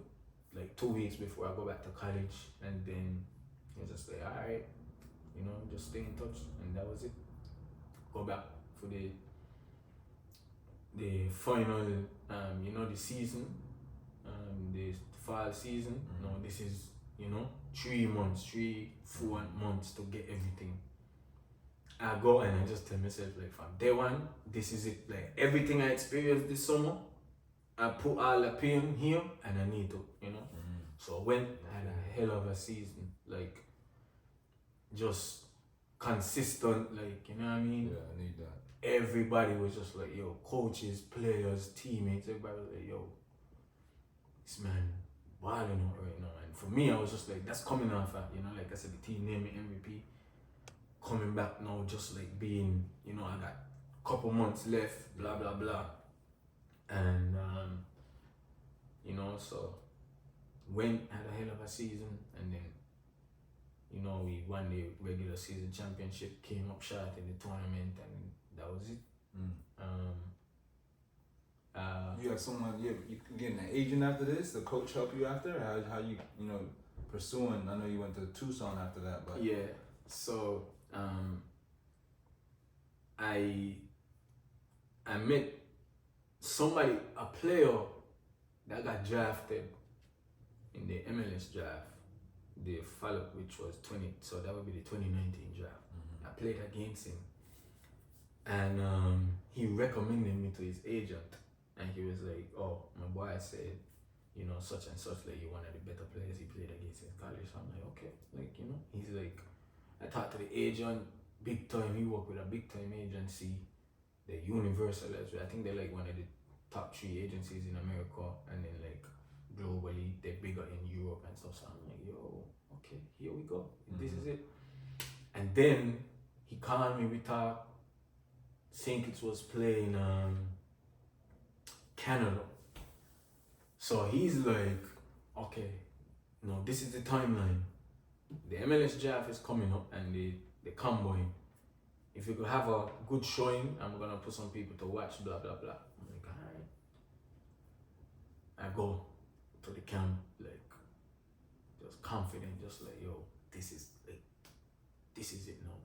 like 2 weeks before I go back to college. And then I was just like, alright, you know, just stay in touch. And that was it. Go back for the final, you know, the season, the fall season. No, this is, you know, 4 months to get everything. I go and I just tell myself, like, from day one, this is it. Like, everything I experienced this summer, I put all the pain here and I need to, you know. So I went, I had a hell of a season, like, just consistent, like, you know what I mean? Yeah, I need that. Everybody was just like, yo, coaches, players, teammates, everybody was like, yo, this man wilding out right now. And for me, I was just like, that's coming off at, you know, like I said, the team named me MVP. Coming back now, just like being, you know, I got a couple months left, blah, blah, blah. And, you know, so went, had a hell of a season, and then, you know, we won the regular season championship, came up short in the tournament, and that was it. You have someone, you getting an agent after this? The coach help you after? How you know, pursuing? I know you went to Tucson after that, but yeah. So I met somebody, a player that got drafted in the MLS draft, the follow-up, which was 20. So that would be the 2019 draft. I played against him, and he recommended me to his agent, and he was like, "Oh, my boy said, you know, such and such, like you're one of the better players he played against in college." So I'm like, okay, like, you know, he's like, I talked to the agent, big time. He worked with a big time agency, the Universal as well. I think they're like one of the top 3 agencies in America, and then like globally they're bigger in Europe and stuff. So I'm like, yo, okay, here we go. This is it. And then he called me, we talked. Think it was playing Canada. So he's like, okay, no, this is the timeline. The MLS draft is coming up and the combine. If you could have a good showing, I'm gonna put some people to watch, blah blah blah. I'm like, alright. I go to the camp, like, just confident, just like, yo, this is it now.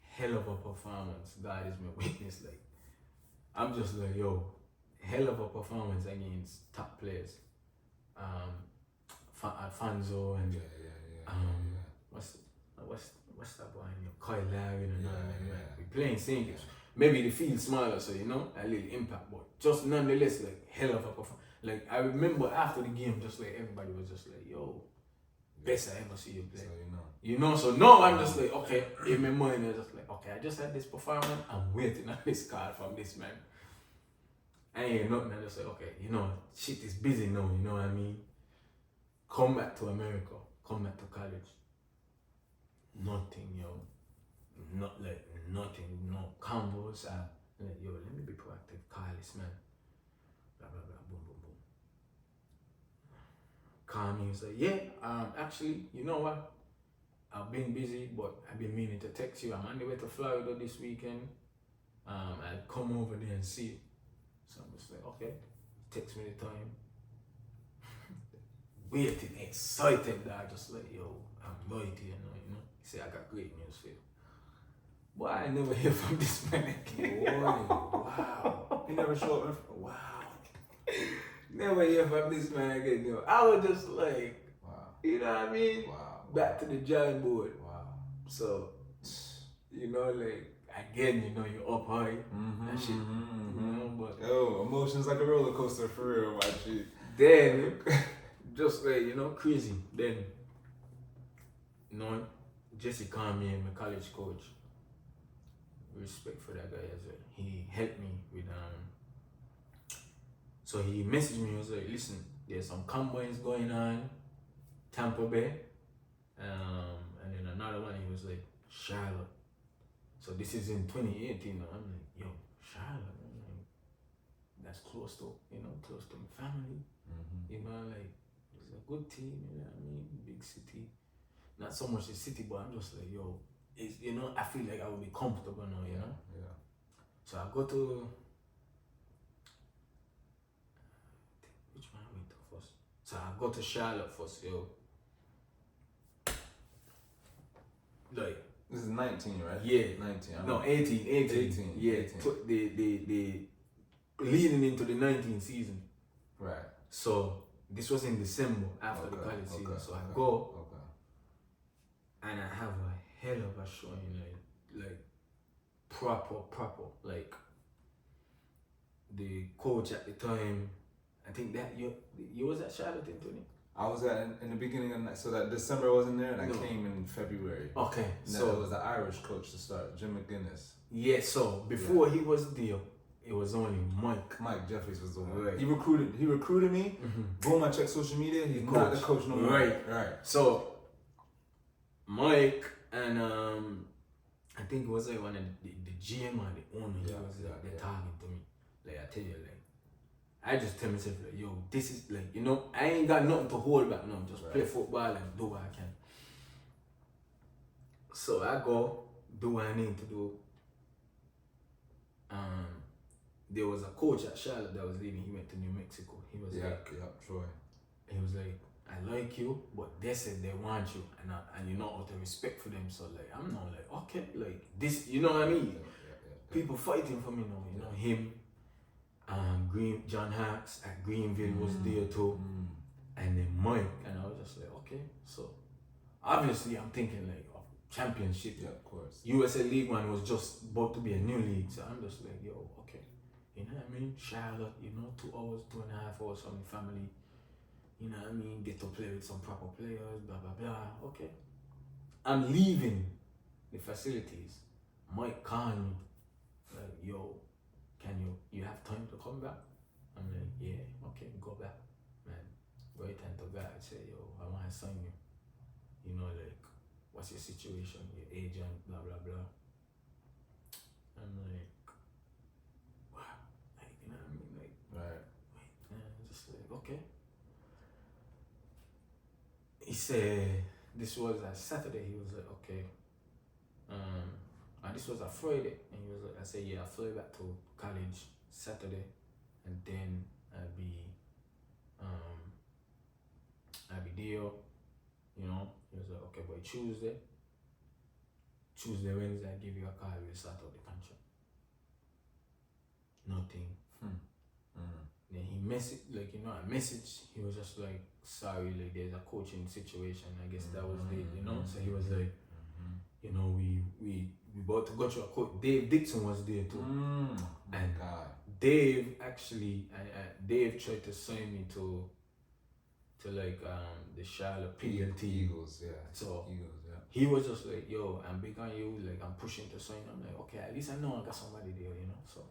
Hell of a performance. God is my witness. Like, I'm just like, yo, hell of a performance against top players. Alfonso and what's that boy? Kyle Larry and all that. We playing singles. Maybe the field smaller, so you know, a little impact, but just nonetheless, like, hell of a performance. Like, I remember after the game, just like everybody was just like, yo, best I ever see you play. So you know, so now I'm just like, okay, in my mind, I'm just like, okay, I just had this performance, I'm waiting on this card from this man. I ain't nothing, I'm just like, okay, you know, shit is busy now, you know what I mean? Come back to America, come back to college. Nothing, yo. Not like nothing, no combos. Like, yo, let me be proactive, call this man. Blah, blah, blah, boom, boom, boom. Call me and say, yeah, actually, you know what? I've been busy, but I've been meaning to text you. I'm on the way to Florida this weekend. I'll come over there and see you. So I'm just like, okay. Text me the time. Waiting, excited, that just like, yo, I'm right here now, you know. He said, I got great news for you. Boy, I never hear from this man again. Boy, wow. He never showed up. Wow. Never hear from this man again, yo. I was just like, wow. You know what I mean? Wow. Back to the drawing board. Wow. So, you know, like, again, you know, you're up high. That shit, you know, but... Yo, emotions like a roller coaster for real, my G. Then, just like, you know, crazy. Then, you know, Jesse called me, my college coach. Respect for that guy as well. He helped me with so he messaged me, he was like, listen, there's some combines going on, Tampa Bay. And then another one, he was like, Charlotte. So this is in 2018 now. I'm like, yo, Charlotte. I'm like, that's close to, you know, close to my family. Mm-hmm. You know, like, it's a good team, you know what I mean? Big city. Not so much the city, but I'm just like, yo, it's, you know, I feel like I would be comfortable now, you know? Yeah. So I go to, which one I went to first? So I go to Charlotte first, yo. Like, this is 19, right? yeah. 19. No, 18. 18. Yeah, 18. the leading into the 19th season. Right. So this was in December after the college season. So I go and I have a hell of a showing, like proper. Like the coach at the time, I think that you was at Charlotte in 20. I was in the beginning of so that December wasn't there, and I No. came in February. Okay, And so it was the Irish coach to start, Jim McGuinness. yeah. So before he was there, it was only Mike. Mike Jeffries was the one. Right. He recruited me. Mm-hmm. Boom! I checked social media. He's not the coach no more. Right. So Mike and I think it was like one of the GM or the owner. He was like talking to me. Like I tell you, like I just tell myself like, yo, this is like, you know, I ain't got nothing to hold back now. Just play football and do what I can. So I go do what I need to do. There was a coach at Charlotte that was leaving. He went to New Mexico. He was Troy. He was like, I like you, but they said they want you, and you know out of respect for them. So like, I'm not like, okay, like this, you know what I mean? People fighting for me now, you know him. John Hacks at Greenville was there too, and then Mike, and I was just like, okay. So obviously I'm thinking like championship. Yeah, of course. USL League One was just about to be a new league, so I'm just like, yo, okay. You know what I mean? Charlotte, you know, 2 hours, 2.5 hours from the family. You know what I mean? Get to play with some proper players, blah, blah, blah. Okay. I'm leaving the facilities. Mike called me, like, yo, can you have time to come back? I'm like, yeah, okay, go back. Man, right time to go. I say, yo, I want to sign you. You know, like, what's your situation? Your agent, blah, blah, blah. I'm like, wow. Like, you know what I mean? Like, Right. just like, okay. He said, this was a Saturday. He was like, okay. And this was a Friday. And he was like, I said, yeah, I fly back to college Saturday. And then I'll be there, you know. He was like, okay, but Tuesday, Wednesday, I give you a call, we'll start out the contract. Nothing. Then he messaged, like, you know, I messaged, he was just like, sorry, like, there's a coaching situation, I guess that was it, you know. So he was like, you know, we about to go to a coach. Dave Dixon was there too. And Dave actually, Dave tried to sign me to like the Charlotte PLT. Eagles, yeah. So Eagles, yeah. he was just like, yo, I'm big on you, like I'm pushing to sign. I'm like, okay, at least I know I got somebody there, you know. So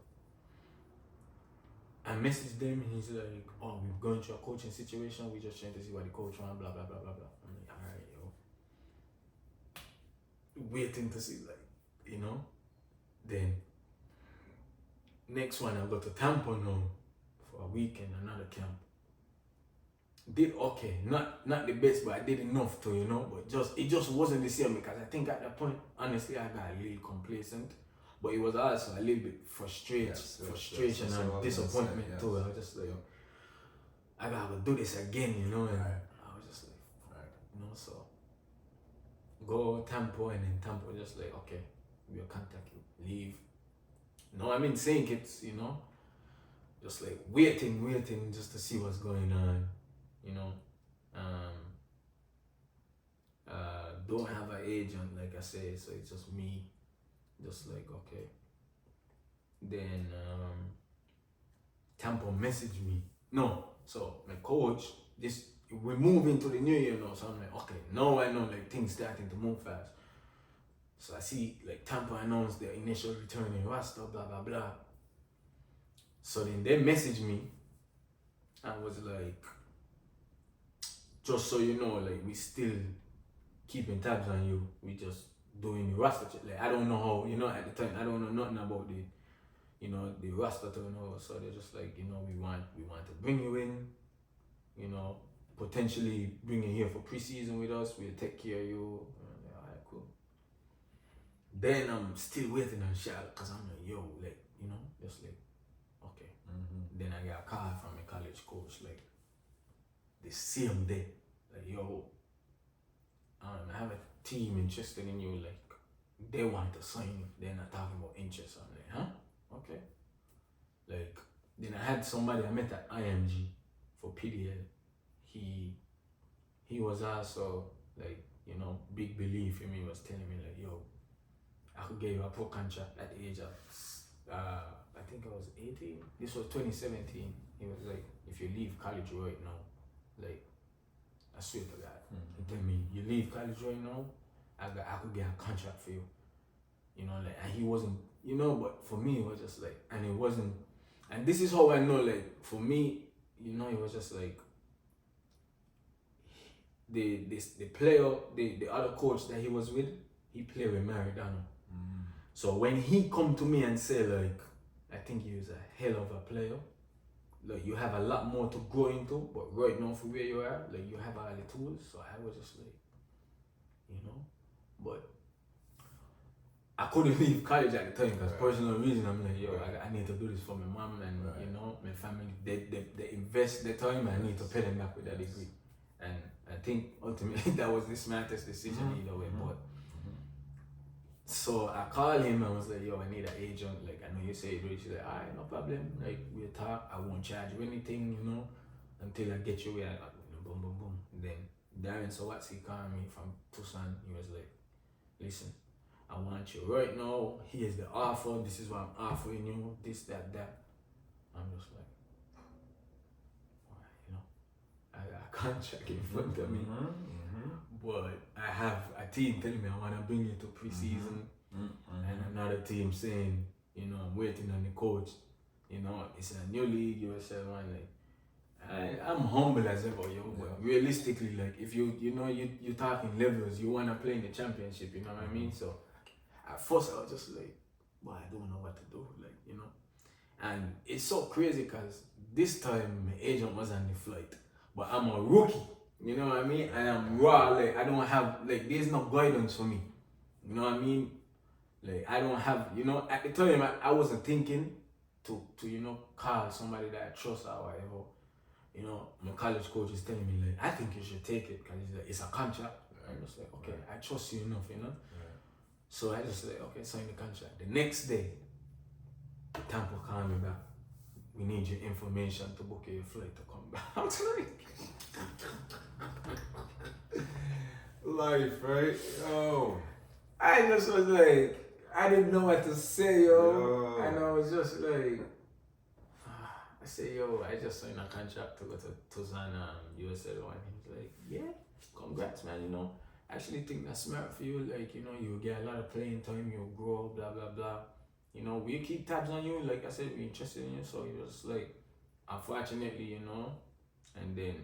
I messaged them and he's like, oh, we're going through a coaching situation, we just trying to see what the coach wants, blah blah blah blah blah. I'm like, alright, yo. Waiting to see, like, you know. Then next one I go to Tampa now for a weekend, another camp. Did okay, not the best, but I did enough to, you know, but it just wasn't the same because I think at that point, honestly, I got a little complacent, but it was also a little bit frustration and disappointment too. I was just like, I gotta do this again, you know, and I was just like, you know, so go Tampa, and then Tampa just like, okay, we'll contact you, leave. No, I mean, saying it's, you know, just like waiting just to see what's going on, you know. Don't have an agent, like I said, so it's just me, just like, okay. Then Tampa messaged me. No, so my coach, this we're moving to the new year now, so I'm like, okay, now I know like things starting to move fast. So I see like Tampa announced their initial return in Rasta, blah blah blah. So then they messaged me and was like, just so you know, like we still keeping tabs on you. We just doing the Rasta shit. Like I don't know how, you know, at the time I don't know nothing about the, you know, the Rasta turnover. So they're just like, you know, we want to bring you in, you know, potentially bring you here for preseason with us. We'll take care of you. Like, all right, cool. Then I'm still waiting on Charlotte because I'm like, yo, like, you know, just like, okay. Then I got a call from a college coach, like, the same day, like, yo, I have a team interested in you, like, they want to sign you. They're not talking about interest. I'm like, huh? Okay. Like, then I had somebody I met at IMG for PDL. He was also, like, you know, big belief in me, was telling me, like, yo, I could get you a pro contract at the age of, I think I was 18. This was 2017. He was like, if you leave college right now, like, I swear to God, he told me, you leave college right now, I could get a contract for you. You know, like, and he wasn't, you know, but for me, it was just like, and it wasn't, and this is how I know, like, for me, you know, it was just like, the player, the other coach that he was with, he played with Maradona. So when he come to me and say, like, I think he was a hell of a player, like, you have a lot more to grow into, but right now for where you are, like, you have all the tools. So I was just like, you know, but I couldn't leave college at the time because personal reason. I'm like, yo, I need to do this for my mom and you know, my family. They invest their time. I need to pay them back with that degree, and I think ultimately that was the smartest decision either way. But so I called him and was like, yo, I need an agent. Like, I know you say it, but she's like, all right, no problem. Like, we'll talk. I won't charge you anything, you know, until I get you where I got, boom, boom, boom. And then Darren, so what's he called me from Tucson? He was like, listen, I want you right now. Here's the offer. This is what I'm offering you. This, that, that. I'm just like, all right, you know, I got a contract in front of me. But I have a team telling me I want to bring you to preseason, and another team saying, you know, I'm waiting on the coach. You know, it's a new league, USL one. Like, I'm humble as ever, yo. But realistically, like, if you know, you're talking levels, you want to play in the championship. You know what I mean? So at first I was just like, well, I don't know what to do, like, you know. And it's so crazy because this time my agent was on the flight, but I'm a rookie. You know what I mean? I am raw, like, I don't have, like, there's no guidance for me. You know what I mean? Like, I don't have, you know, at the time, I wasn't thinking to you know, call somebody that I trust or whatever. You know, my college coach is telling me, like, I think you should take it because it's a contract. I'm just like, okay, I trust you enough, you know? So I just like, okay, sign the contract. The next day, Tampa called me back. We need your information to book your flight to come back. I'm like, life, right? Yo. I just was like, I didn't know what to say, yo. And I was just like, I say, yo, I just signed a contract to go to Tucson USL one. He was like, yeah, congrats, man, you know. I actually think that's smart for you. Like, you know, you'll get a lot of playing time, you'll grow, blah, blah, blah. You know, we keep tabs on you. Like I said, we're interested in you. So he was like, unfortunately, you know, and then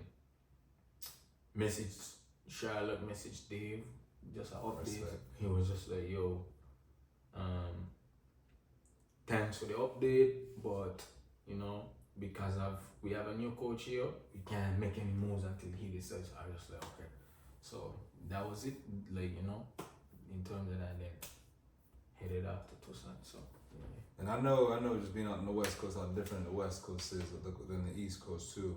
message Charlotte, message Dave, just an update. He was just like, yo, thanks for the update, but, you know, because we have a new coach here, we can't make any moves until he decides. I was just like, okay. So that was it, like, you know, in terms of that, then headed off to Tucson. So yeah. And I know just being out on the West Coast, how different the West Coast is than the East Coast too.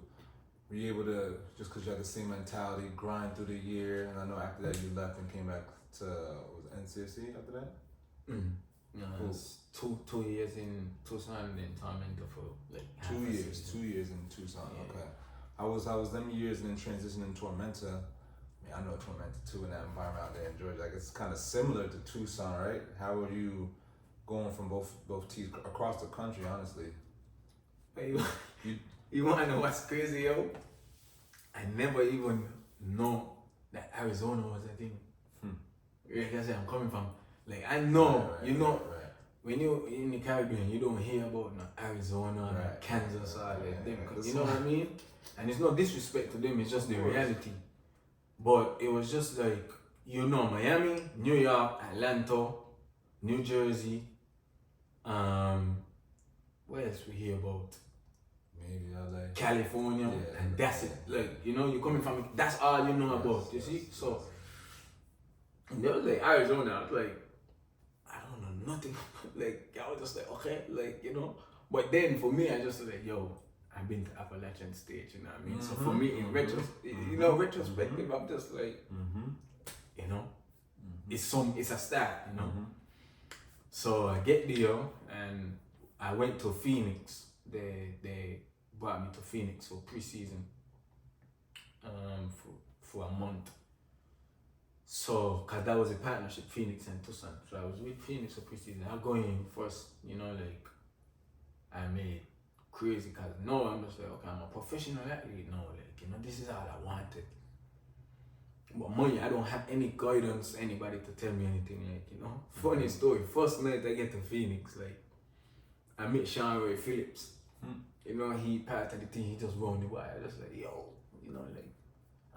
Were you able to, just because you had the same mentality, grind through the year? And I know after that you left and came back to, was it NCFC after that? No, cool. It was two years in Tucson, then Tormenta for like half 2 years. season. 2 years in Tucson. Yeah. Okay. How was them years and then transitioning to Tormenta? I mean, I know Tormenta too in that environment out there in Georgia. Like, it's kind of similar to Tucson, right? How were you going from both teams across the country? Honestly, You want to know what's crazy, yo? I never even know that Arizona was a thing. Like I said, I'm coming from, like, I know, when you're in the Caribbean, you don't hear about Arizona, Kansas, them. You know what I mean? And it's no disrespect to them, it's just the reality. But it was just like, Miami, New York, Atlanta, New Jersey, what else we hear about? Maybe LA. California, and that's it. Like, you're coming from, that's all you know about, you see? So, and there was like Arizona, I was like, I don't know nothing. Like, I was just like, okay, like, But then for me, I just was like, yo, I've been to Appalachian State, you know what I mean? So for me, in retrospective, I'm just like, it's a start, So I get there and I went to Phoenix. They brought me to Phoenix for preseason for a month. So, cause that was a partnership, Phoenix and Tucson. So I was with Phoenix for preseason. I go in first, like, I made crazy, cause I'm just like, okay, I'm a professional athlete now, like, this is all I wanted. But money, I don't have any guidance, anybody to tell me anything, like, Funny story, first night I get to Phoenix, like, I meet Sean Phillips. He part of the team, he just run the wire. I just like, yo, like,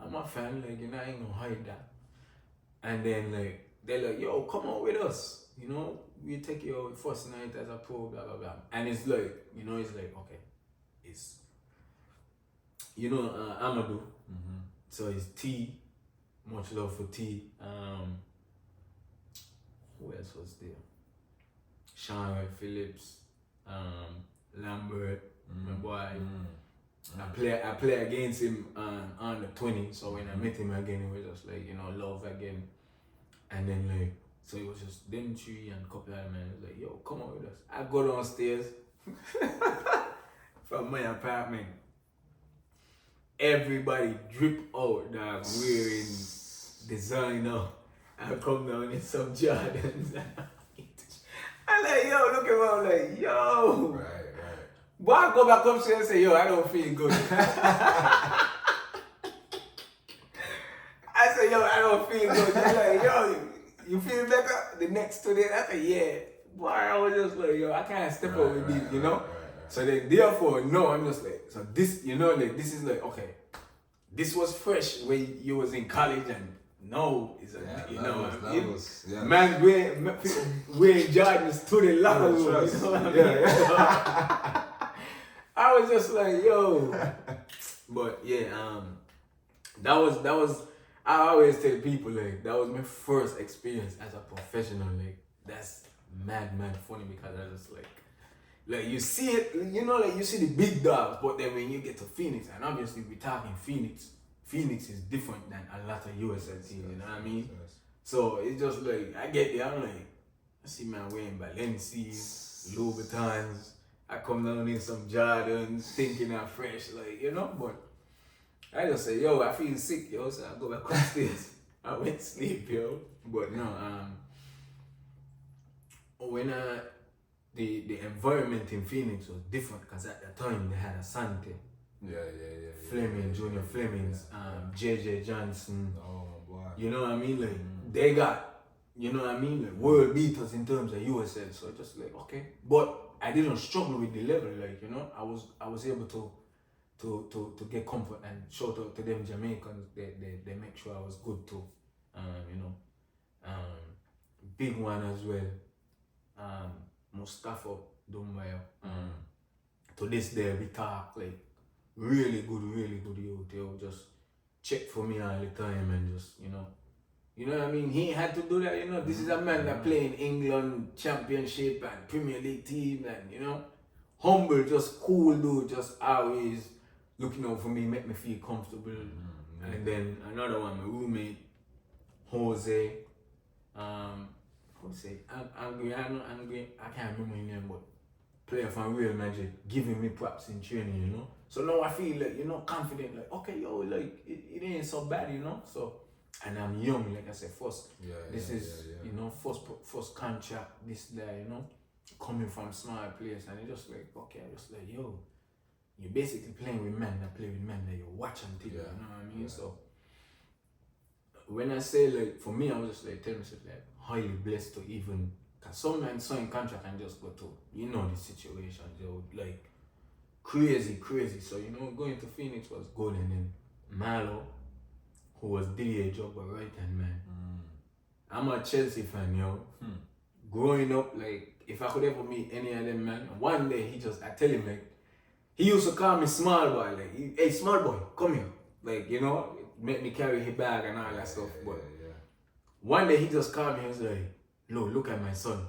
I'm a fan, like, I ain't gonna hide that. And then, like, they're like, yo, come on with us. We take your first night as a pro, blah, blah, blah. And it's like, it's like, okay, it's, Amadou. So it's T, much love for T. Who else was there? Sean Phillips, Lambert, my boy. I play against him on the 20, so when I met him again, it was just like, love again. And then, like, so it was just them three and a couple of men. It was like, yo, come on with us. I go downstairs from my apartment. Everybody drip out, dog, wearing designer. I come down in some Jordans. I'm like, yo, look at him. I'm like, yo. Right. Boy, I go back upstairs and say, yo, I don't feel good. I said, yo, I don't feel good. They're like, yo, you feel better? The next 2 days, I said, yeah. Boy, I was just like, yo, I can't step up with these, Right. So then, therefore, no, I'm just like, so this, like, this is like, okay, this was fresh when you was in college, and no, it's a, man wearing Jordans to the level, I was just like, yo. But yeah, that was I always tell people, like, that was my first experience as a professional. Like, that's mad funny, because I just like you see it, like you see the big dogs, but then when you get to Phoenix, and obviously we're talking Phoenix is different than a lot of USL teams, you know what I mean? Yes. So it's just like, I get there, I'm like, I see man wearing Balenci's, Louboutins, I come down in some Jordans, thinking I'm fresh, like, but I just say, yo, I feel sick, yo, so I go back upstairs. I went to sleep, yo. But no, when the environment in Phoenix was different, because at the time they had Asante. Fleming, Junior Flemings, JJ Johnson. Oh boy. You know what I mean? Like, they got, like, world beaters in terms of USL. So just like, okay. But I didn't struggle with the level, like, I was able to get comfort, and shout out to them Jamaicans. They make sure I was good too. Big one as well. Mustafa Dumbayo. To this day we talk, like, really good youth. They'll just check for me all the time, and just, you know what I mean? He had to do that, This is a man that play in England Championship and Premier League team, and, humble, just cool dude, just always looking out for me, make me feel comfortable. And then another one, my roommate, Jose, Angry, I can't remember his name, but player from Real Madrid, giving me props in training, So now I feel like, confident, like, okay, yo, like, it ain't so bad, So, and I'm young, like I said, first contract, this, that, coming from small place, and it's just like, okay, I just like, yo, you're basically playing with men that play with men that you watch on TV, you know what I mean? So when I say like, for me, I was just like telling myself like highly blessed to even, cause some men sign contract and just go to, you know, the situation, like crazy. So going to Phoenix was good, and then Malo, who was DA job right hand man. I'm a Chelsea fan, yo. Growing up, like if I could ever meet any of them man, one day I tell him like, he used to call me small boy, like, hey small boy, come here. Like, make me carry his bag and all that stuff. But one day he just called me and was like, look at my son.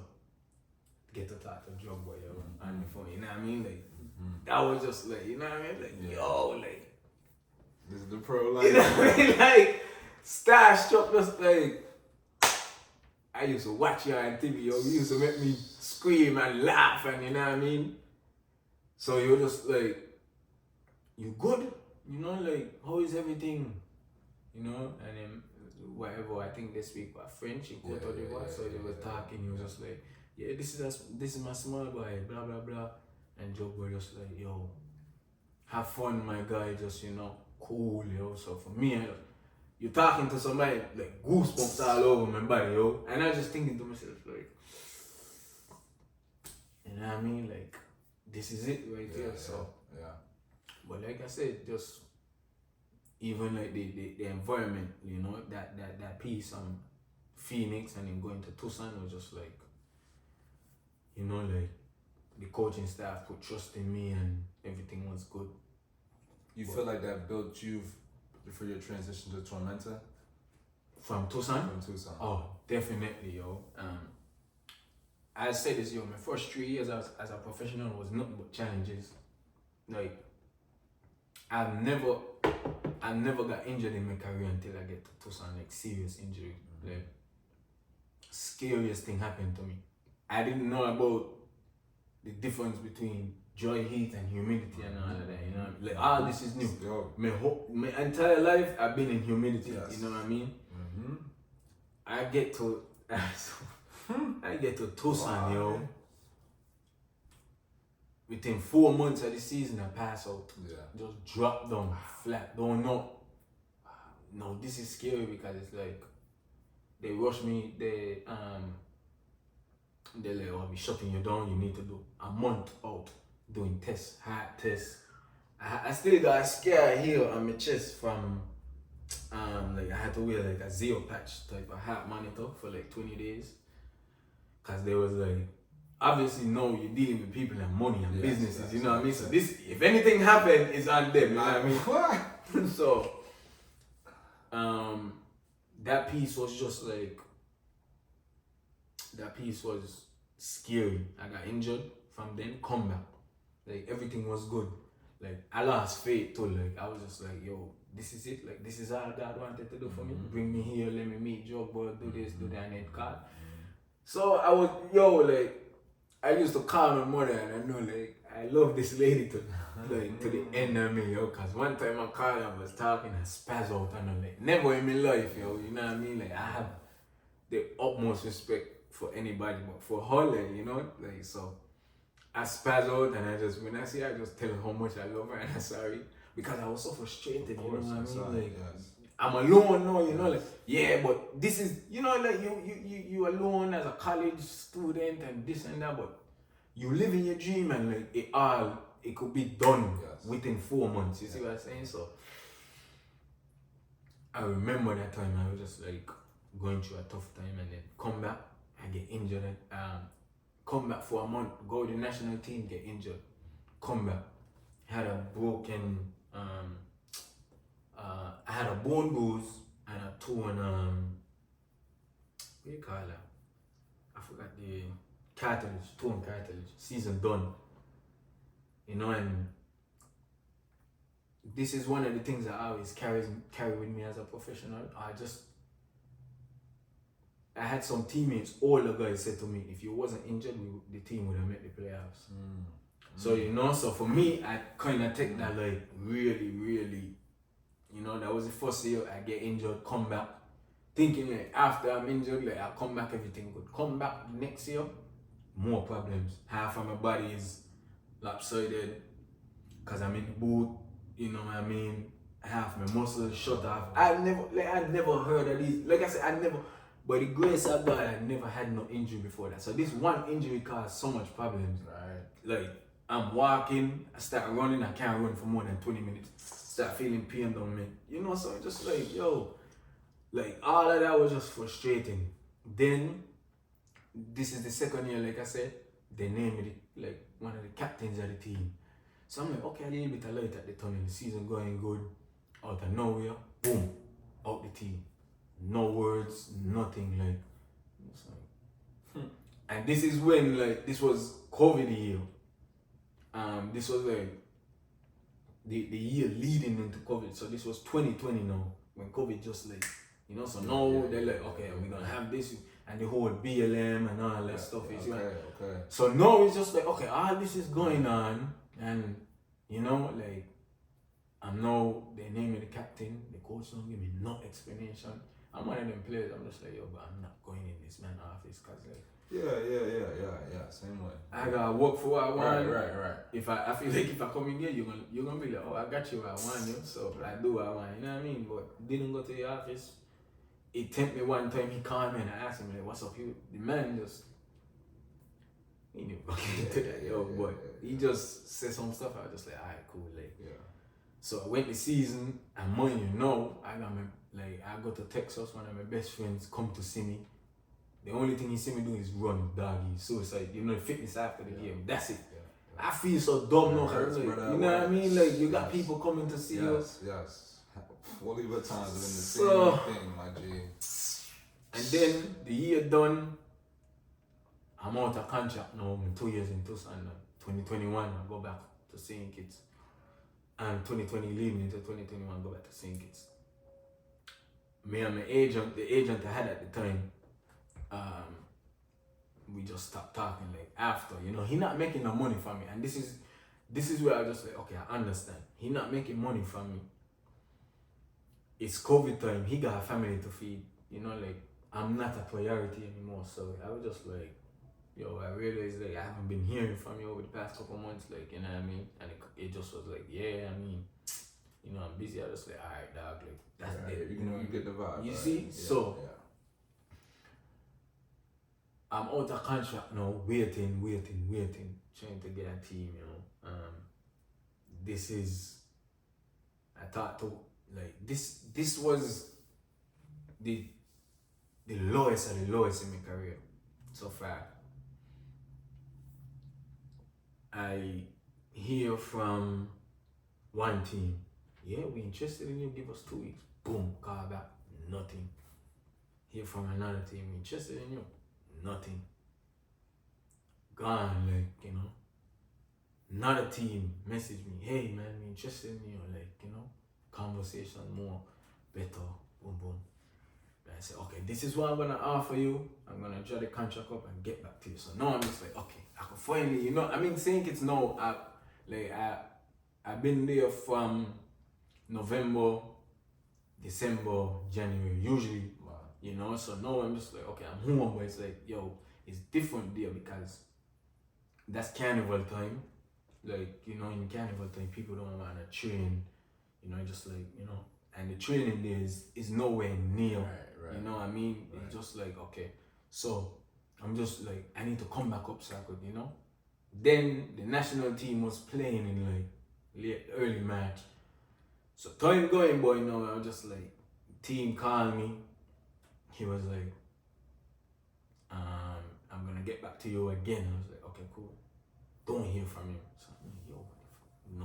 Get to talk to drug boy, yo, on the phone, you know what I mean? Like, that was just like, you know what I mean? Like, yo, like, this is the pro life. You know what I mean? Like, starstruck, just like, I used to watch you on TV, yo. You used to make me scream and laugh, and you know what I mean? So you're just like, you good? Like, how is everything? And then whatever, I think they speak about French in Cote d'Ivoire, so they were talking, he was just like, yeah, this is my small boy, blah blah blah. And Joe boy just like, yo, have fun, my guy, just cool, yo. So for me, you're talking to somebody, like goosebumps all over my body, yo. And I was just thinking to myself, like, you know what I mean? Like, this is it right here. So but like I said, just even like the environment, that piece on Phoenix and then going to Tucson was just like, like the coaching staff put trust in me and everything was good. You feel like that built you for your transition to Tormenta? From Tucson? From Tucson. Oh, definitely, yo. I said this, yo, my first 3 years as a professional was nothing but challenges. Like, I never got injured in my career until I get to Tucson, like serious injury. Like, scariest thing happened to me. I didn't know about the difference between dry heat and humidity and all of that, like all this is new. My entire life I've been in humidity, you know what I mean? I get to Tucson, yo. Within 4 months of the season I pass out. Just drop down flat, don't know. No, this is scary because it's like they rush me, they're like, oh, we shutting you down, you need to do a month out doing tests, heart tests. I still got a scare here on my chest from like I had to wear like a zero patch type of heart monitor for like 20 days. Cause there was like, obviously no, you're dealing with people and money and businesses, you know what I mean? So this, if anything happened, it's on them, you know what I mean? So that piece was just like, that piece was scary. I got injured from then, come back. Like everything was good. Like I lost faith too. Like I was just like, yo, this is it. Like this is all God wanted to do for me. Bring me here, let me meet Joe boy, do this, do that, and then call. So I was, like I used to call my mother and I know like I love this lady to the end of me, yo. Cause one time I called her, I was talking, I spaz out and I'm like, never in my life, yo. You know what I mean? Like I have the utmost respect for anybody, but for her, like, so I spaz out and when I see her, I just tell her how much I love her and I'm sorry. Because I was so frustrated, you know what I mean? Like, I'm alone now, like, yeah, but this is, like, you alone as a college student and this and that, but you live in your dream and like, it could be done within 4 months, you see what I'm saying? So, I remember that time I was just like, going through a tough time and then come back, I get injured, come back for a month, go to the national team, get injured, come back, had a broken, I had a bone bruise and a torn, what do you call it? I forgot the cartilage, torn cartilage, season done, and this is one of the things that I always carry with me as a professional. I had some teammates, all the guys said to me, if you wasn't injured, the team would have made the playoffs. So, so for me, I kind of take that like really, really, that was the first year I get injured, come back, thinking like after I'm injured, like I'll come back, everything good. Come back next year, more problems. Half of my body is lopsided. cause I'm in the booth, you know what I mean? Half my muscles shut off. I never heard of these. Like I said, by the grace of God, I never had no injury before that. So this one injury caused so much problems. Right. Like I'm walking, I start running, I can't run for more than 20 minutes. Start feeling pain down me. You know, so just like, yo, like all of that was just frustrating. Then this is the second year, like I said, they named me like one of the captains of the team. So I'm like, okay, a little bit of light at the tunnel, the season going good, out of nowhere, boom, out the team. No words, nothing, like, it's like and this is when, like, this was COVID year. This was like the year leading into COVID. So this was 2020 now, when COVID just like, you know, so now they're like, okay, we're gonna have this, and the whole BLM and all that stuff is okay. So now it's just like, okay, all this is going on, and you know, like, I'm now, they name me the captain, the coach don't give me no explanation. I'm one of them players, I'm just like, yo, but I'm not going in this man office, cause like, yeah, same way. I gotta work for what I want. Right. If I feel like if I come in here, you're gonna be like, oh, I got you where I want you, so I do what I want, you know what I mean? But didn't go to the office. He tempted me one time, he called me and I asked him, like, what's up? The man just, he knew fucking to that, yo, but he just said some stuff, I was just like, alright, cool, like, So I went the season, and mind you know, I go to Texas, one of my best friends come to see me. The only thing he see me do is run, doggy, suicide, you know, fitness after the game, that's it. I feel so dumb now, like, you know what I mean? Like, you got people coming to see you. Yes. Oliver times are in the same thing, my G. And then the year done, I'm out of contract now. I'm 2 years into and 2021 I go back to St. Kitts. And 2020 leaving into 2021 go back to St. Kitts. Me and my agent, the agent I had at the time, we just stopped talking like after, you know, he not making no money for me. And this is where I just like, okay, I understand. He not making money for me. It's COVID time, he got a family to feed, you know, like, I'm not a priority anymore. So I was just like, yo, I realized like I haven't been hearing from you over the past couple months, like, you know what I mean? And it just was like, yeah, I mean, you know, I'm busy. I was like, alright, dog, like, that's it. You get the vibe. You see? So, I'm out of contract now, waiting, trying to get a team, you know. I thought to, like, this was the lowest of the lowest in my career so far. I hear from one team, yeah, we interested in you, give us 2 weeks. Boom, call back, nothing. Hear from another team, we interested in you, nothing. Gone, like, you know. Another team message me, hey man, we interested in you, like, you know, conversation more, better, boom, boom. And I said, okay, this is what I'm gonna offer you. I'm gonna draw the contract up and get back to you. So now I'm just like, okay, I can finally, you know, I mean, St. Kitts now, I've been there from November, December, January, usually, you know, so now I'm just like, okay, I'm home, but it's like, yo, it's different there because that's carnival time. Like, you know, in carnival time, people don't want to train, you know, just like, you know, and the training there is nowhere near, right. You know what I mean? Right. It's just like, okay, so I'm just like, I need to come back up so I could, you know. Then the national team was playing in like early March. So time going, boy, you know, I was just like, team called me. He was like, I'm gonna get back to you again. I was like, okay, cool. Don't hear from him. So I'm like, yo,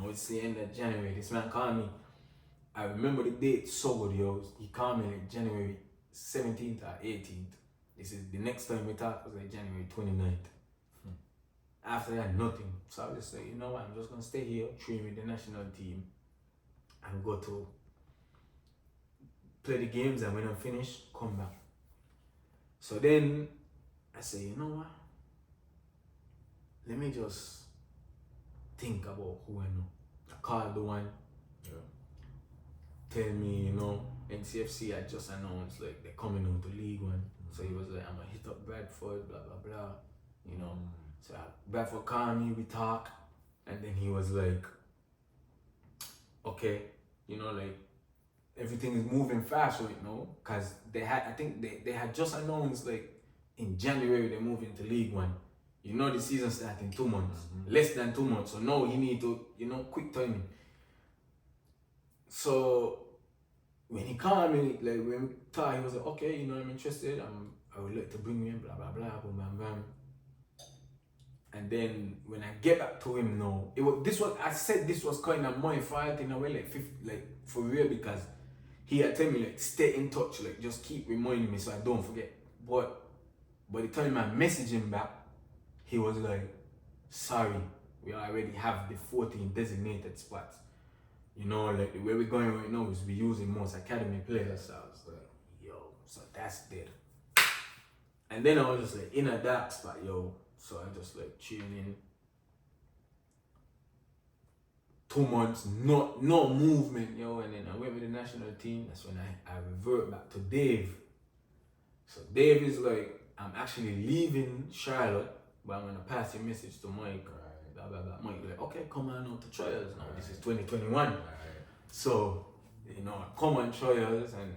no, it's the end of January. This man called me. I remember the date so good, yo. He called me like January 17th or 18th. This is the next time we talked was like January 29th. After that, nothing. So I was just like, you know what, I'm just gonna stay here, train with the national team, and go to play the games, and when I'm finished, come back. So then I say, you know what? Let me just think about who I know. I called the one. Tell me, you know, NCFC had just announced like they're coming out to League One. So he was like, I'm gonna hit up Bradford, blah blah blah. You know. So Bradford called me, we talk, and then he was like, okay, you know, like everything is moving fast right now, because I think they had just announced like in January they're moving to League One. You know, the season starts in 2 months, less than 2 months. So now he need to, you know, quick timing. So when he called me, like when we talked, he was like, okay, you know, I'm interested. I would like to bring you in, blah blah blah, boom bam bam. And then when I get back to him now, I said this was kind of my fault in a way, like for real, because he had told me like stay in touch, like just keep reminding me so I don't forget. But by the time I messaged him back, he was like, sorry, we already have the 14 designated spots. You know, like the way we're going right now is we're using most academy players. So I was like, yo, so that's dead. And then I was just like in a dark spot, yo. So I just like chilling. 2 months, no movement, yo. And then I went with the national team. That's when I revert back to Dave. So Dave is like, I'm actually leaving Charlotte, but I'm gonna pass your message to Mike. Blah blah blah. Mike like, okay, come on out to trials now. This is 2021. So, you know, I come on trials, and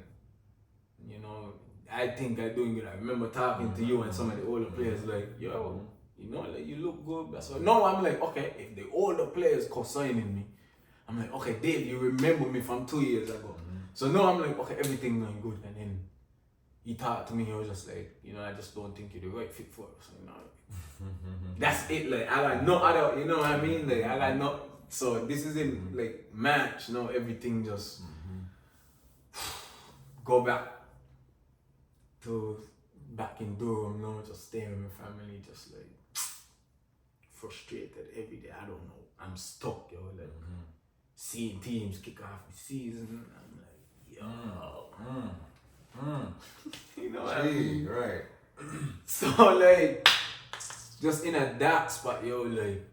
you know, I think I'm doing good. I remember talking to you and some of the older players like, yo, you know, like you look good. So now I'm like, okay, if the older players co-signing me, I'm like, okay, Dave, you remember me from 2 years ago. So now I'm like, okay, everything going good. And then he talked to me, he was just like, you know, I just don't think you're the right fit for us. You know, that's it. Like I got no other, you know what I mean? Like I got no. So this is in like March. You know, everything just go back in Durham. You know, just staying with my family, just like frustrated every day. I don't know. I'm stuck, yo. Like seeing teams kick off the season. I'm like, yo. You know what I mean? Right. So like, just in a dark spot, yo. Like,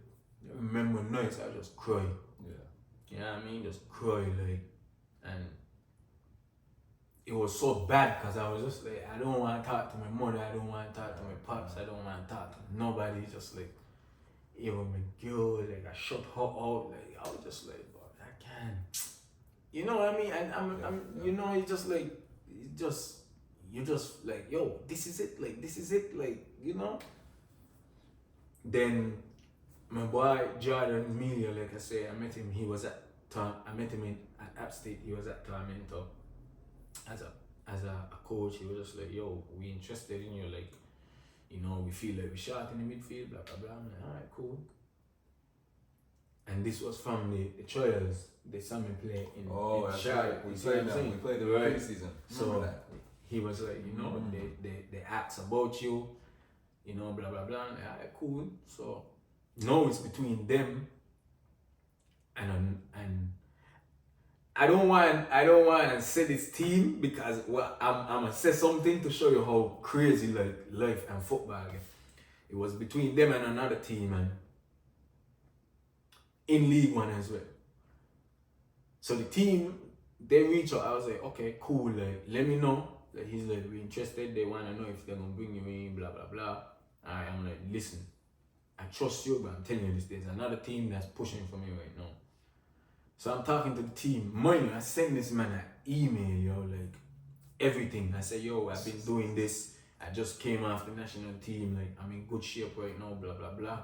I remember nights I just cry. Yeah. You know what I mean? Just cry, like, and it was so bad because I was just like, I don't want to talk to my mother. I don't want to talk to my pops. I don't want to talk to nobody. Just like, even my girl, like I shut her out. Like I was just like, but I can't. You know what I mean? And I'm you know, it's just like, you're just like, yo, this is it. Like this is it. Like, you know. Then my boy Jordan Melia, like I say, I met him. I met him at App State. He was at Tormento as a coach. He was just like, yo, we interested in you. Like, you know, we feel like we shot in the midfield. Blah blah blah. I'm like, all right, cool. And this was from the trials. They saw me play in Charlotte. We played the right season. So he was like, you know, they asked about you, you know, blah blah blah. And I, cool. So now it's between them and I don't want to say this team because I'm gonna say something to show you how crazy like life and football is. It was between them and another team and in League One as well. So the team, they reach out. I was like, okay, cool. Like, let me know. Like, he's like, we're interested. They want to know if they're gonna bring you in. Blah blah blah. I'm like, listen, I trust you, but I'm telling you this. There's another team that's pushing for me right now. So I'm talking to the team. Mind you, I send this man an email, yo, like everything. I say, yo, I've been doing this. I just came off the national team. Like, I'm in good shape right now. Blah blah blah.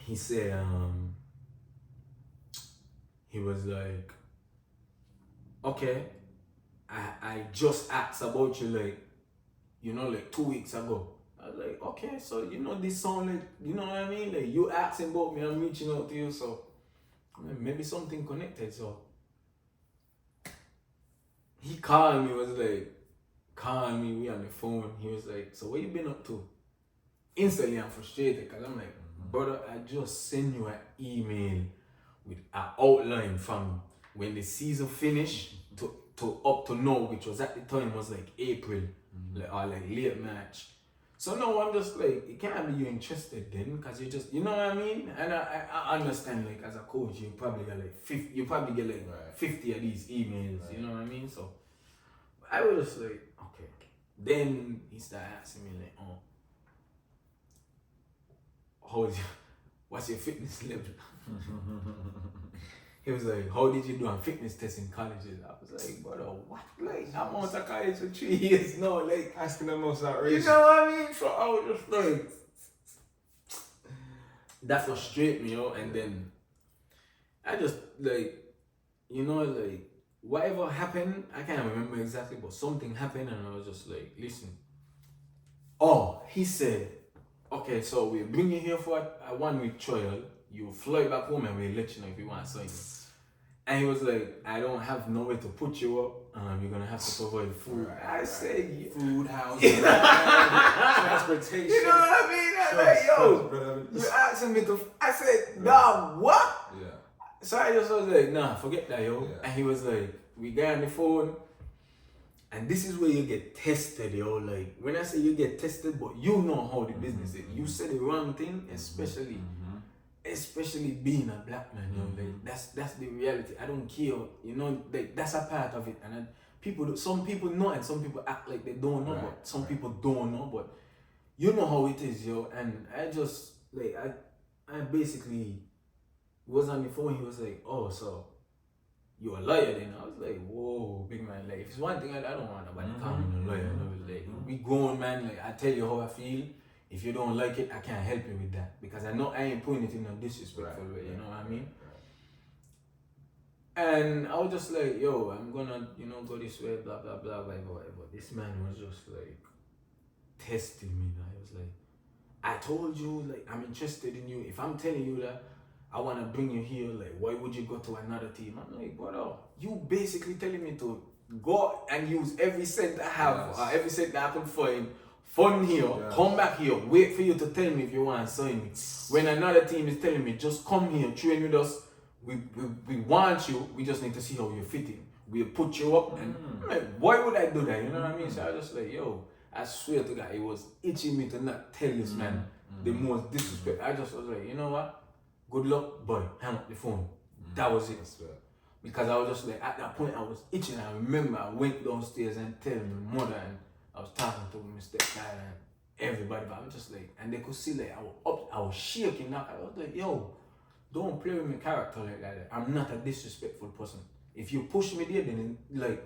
He said, he was like, okay, I just asked about you, like, you know, like 2 weeks ago. I was like, okay, so, you know, this sound like, you know what I mean? Like, you asking about me, I'm reaching out to you, so maybe something connected. So he called me, we on the phone. He was like, so what you been up to? Instantly, I'm frustrated because I'm like, brother, I just sent you an email with an outline from when the season finished to up to now, which was at the time was like April, or like late March. So now I'm just like, it can't be you interested then, because you just, you know what I mean? And I understand, like, as a coach, you probably get like 50 of these emails, you know what I mean? So I was just like, okay. Then he started asking me like, what's your fitness level? He was like, how did you do on fitness tests in colleges? I was like, brother, what? Like, I'm out of college for 3 years now. Like, Asking the most you outrageous. know what I mean? So I was just like, that frustrated me, yo. And then I just, like, you know, like, whatever happened, I can't remember exactly, but something happened and I was just like, listen. Oh, he said, okay, so we'll bring you here for a 1 week trial. You fly back home and we'll let you know if you want to sign you. And he was like, I don't have nowhere to put you up. You're gonna have to provide food. I said, food, housing, transportation. You know what I mean? I was like, yo, you asking me to. I said, nah, what? Yeah. So I just was like, nah, forget that, yo. Yeah. And he was like, we got on the phone. And this is where you get tested, yo. Like, when I say you get tested, but you know how the business is. You say the wrong thing, especially being a black man, you know, like that's the reality. I don't care, you know, like that's a part of it. And some people know and some people act like they don't know, but some people don't know. But you know how it is, yo. And I just like I basically was on the phone. He was like, "Oh, so you're a lawyer then?" I was like, "Whoa, big man! Like, if it's one thing I don't want nobody calling me a lawyer." And I was like, "We grown, man. Like, I tell you how I feel. If you don't like it, I can't help you with that because I know I ain't putting it in a disrespectful way. You know what I mean?" And I was just like, "Yo, I'm gonna, you know, go this way, blah blah blah, whatever." This man was just like testing me. I was like, "I told you, like, I'm interested in you. If I'm telling you that I wanna bring you here, like, why would you go to another team?" I'm like, "Brother, you basically telling me to go and use every cent I have, or every cent that I can find." Fun here, come back here, wait for you to tell me if you want to sign me. When another team is telling me, just come here, train with us, we want you, we just need to see how you're fitting. We'll put you up, and I'm like, why would I do that? You know what I mean? So I was just like, yo, I swear to God, it was itching me to not tell this man the most disrespect. I just was like, you know what? Good luck, boy, hang up the phone. That was it. Because I was just like, at that point, I was itching. I remember I went downstairs and told my mother, and I was talking to my stepdad and everybody, but I was just like, and they could see like I was shaking. Now I was like, yo, don't play with my character like that. I'm not a disrespectful person. If you push me there, then like,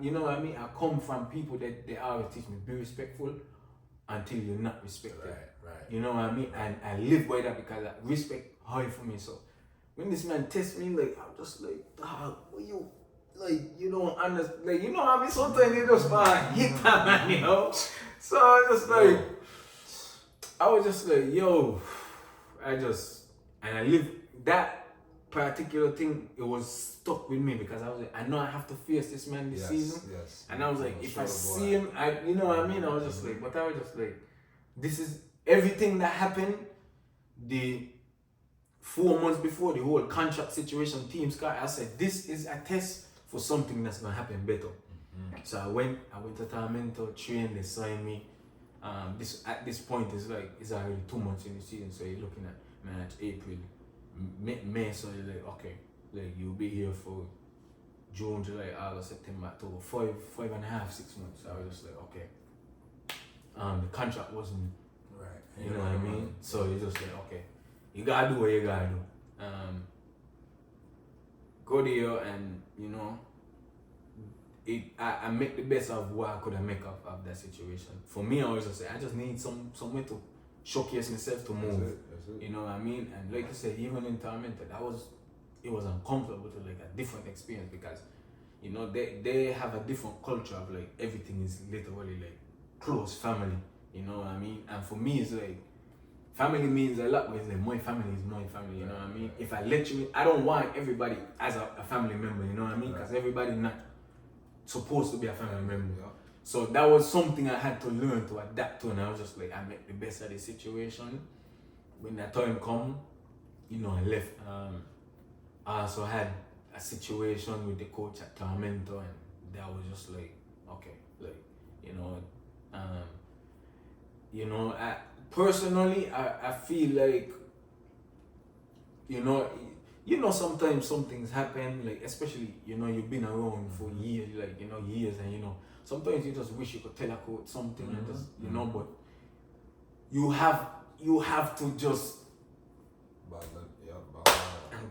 you know what I mean? I come from people that they always teach me, be respectful until you're not respected. Right. You know what I mean? And I live by that because I respect high for me. So when this man tests me, like, I'm just like, dog, what you? Like, you don't understand, like, you know what I mean? Sometimes you just want to hit that man, you know? So I was just like, yo, and I live, that particular thing, it was stuck with me because I was like, I know I have to face this man this season. Yes. And I was like, if I see him, you know what I mean? I was just like, but I was just like, this is everything that happened, the 4 months before the whole contract situation, team Scott, I said, this is a test for something that's gonna happen better. So I went to Tormento, trained, they signed me. At this point it's already 2 months in the season, so you're looking at March, April, May, so you're like, okay, like you'll be here for June, July, August, September, October, 5.5, 6 months. So I was just like, okay. The contract wasn't right, you know what I mean? So you're just like, okay, you gotta do what you gotta do. Go there and, you know, I make the best of what I could have make of that situation. For me, I always just say, I just need somewhere to showcase myself to move. That's it. You know what I mean? And like you said, even in Tormenta, it was uncomfortable to like a different experience because, you know, they have a different culture of like everything is literally like close family. You know what I mean? And for me, it's like, family means a lot, but it's like my family is my family, you know what I mean? If I let you in, I don't want everybody as a family member, you know what I mean? Because everybody not supposed to be a family member. So that was something I had to learn to adapt to, and I was just like, I make the best of the situation. When that time come, you know, I left. I also had a situation with the coach at Tormento, and that was just like, okay, like, I personally, I feel like, you know, sometimes some things happen, like, especially, you know, you've been around for years, like, you know, years, and, you know, sometimes you just wish you could tell a coach something and just, you know, but you have to just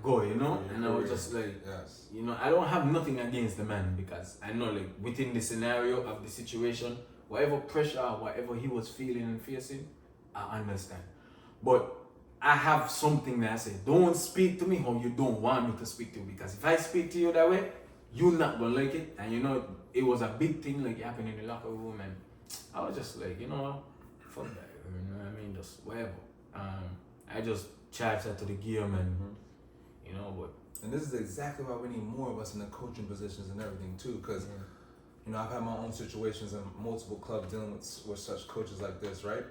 go, you know? And I was just like, you know, I don't have nothing against the man because I know like within the scenario of the situation, whatever pressure, whatever he was feeling and facing, I understand. But I have something that I say, don't speak to me how you don't want me to speak to you, because if I speak to you that way, you're not gonna like it. And you know, it was a big thing like happening in the locker room, and I was just like, you know, fuck that, you know what I mean? Just whatever. I just charged that to the gear, man. You know, but and this is exactly why we need more of us in the coaching positions and everything too, because you know, I've had my own situations in multiple clubs dealing with such coaches like this, right?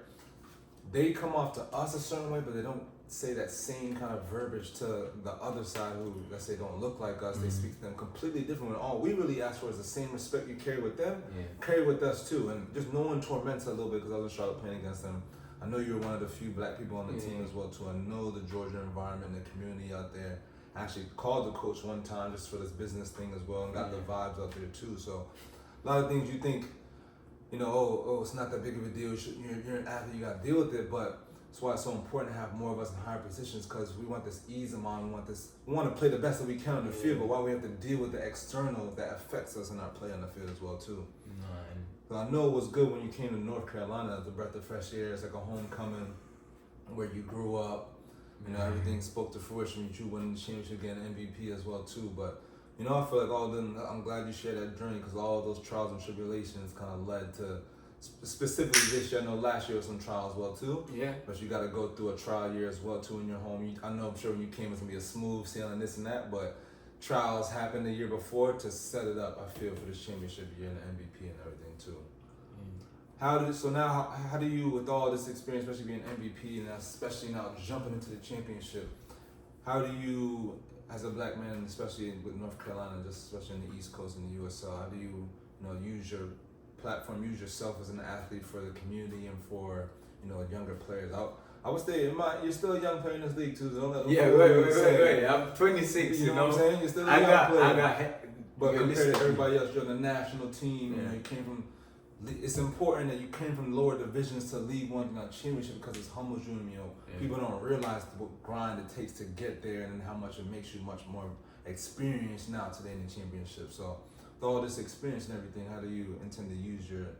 They come off to us a certain way, but they don't say that same kind of verbiage to the other side who, let's say, don't look like us. They speak to them completely different. When all we really ask for is the same respect you carry with them, carry with us too. And just no one torments a little bit, because I was in Charlotte playing against them. I know you're one of the few black people on the team as well too. I know the Georgia environment, the community out there. I actually called the coach one time just for this business thing as well, and got the vibes out there too. So a lot of things you think, you know, oh, it's not that big of a deal. You're an athlete, you got to deal with it. But that's why it's so important to have more of us in higher positions, because we want this ease of mind. We want to play the best that we can on the field, but why we have to deal with the external that affects us in our play on the field as well too. So I know it was good when you came to North Carolina as a breath of fresh air. It's like a homecoming where you grew up. You know, everything spoke to fruition. You won the championship, getting MVP as well too. But you know, I feel like I'm glad you shared that journey, because all of those trials and tribulations kind of led to, specifically this year. I know last year was some trials as well too. Yeah. But you got to go through a trial year as well too in your home. I know, I'm sure when you came, it's gonna be a smooth sailing, this and that. But trials happened the year before to set it up, I feel, for this championship year and the MVP and everything too. How do you, with all this experience, especially being MVP and especially now jumping into the championship, how do you, as a black man, especially with North Carolina, just especially in the East Coast and the USL, how do you, use your platform, use yourself as an athlete for the community and for, younger players? I would say, you're still a young player in this league too. So don't let wait. I'm 26. You know what I'm saying? You're still a young player. But compared to everybody else, you're on the national team. Yeah. You came from. It's important that you came from lower divisions to League One championship, because it humbles you, and people don't realize what grind it takes to get there, and how much it makes you much more experienced now today in the championship. So with all this experience and everything, how do you intend to use your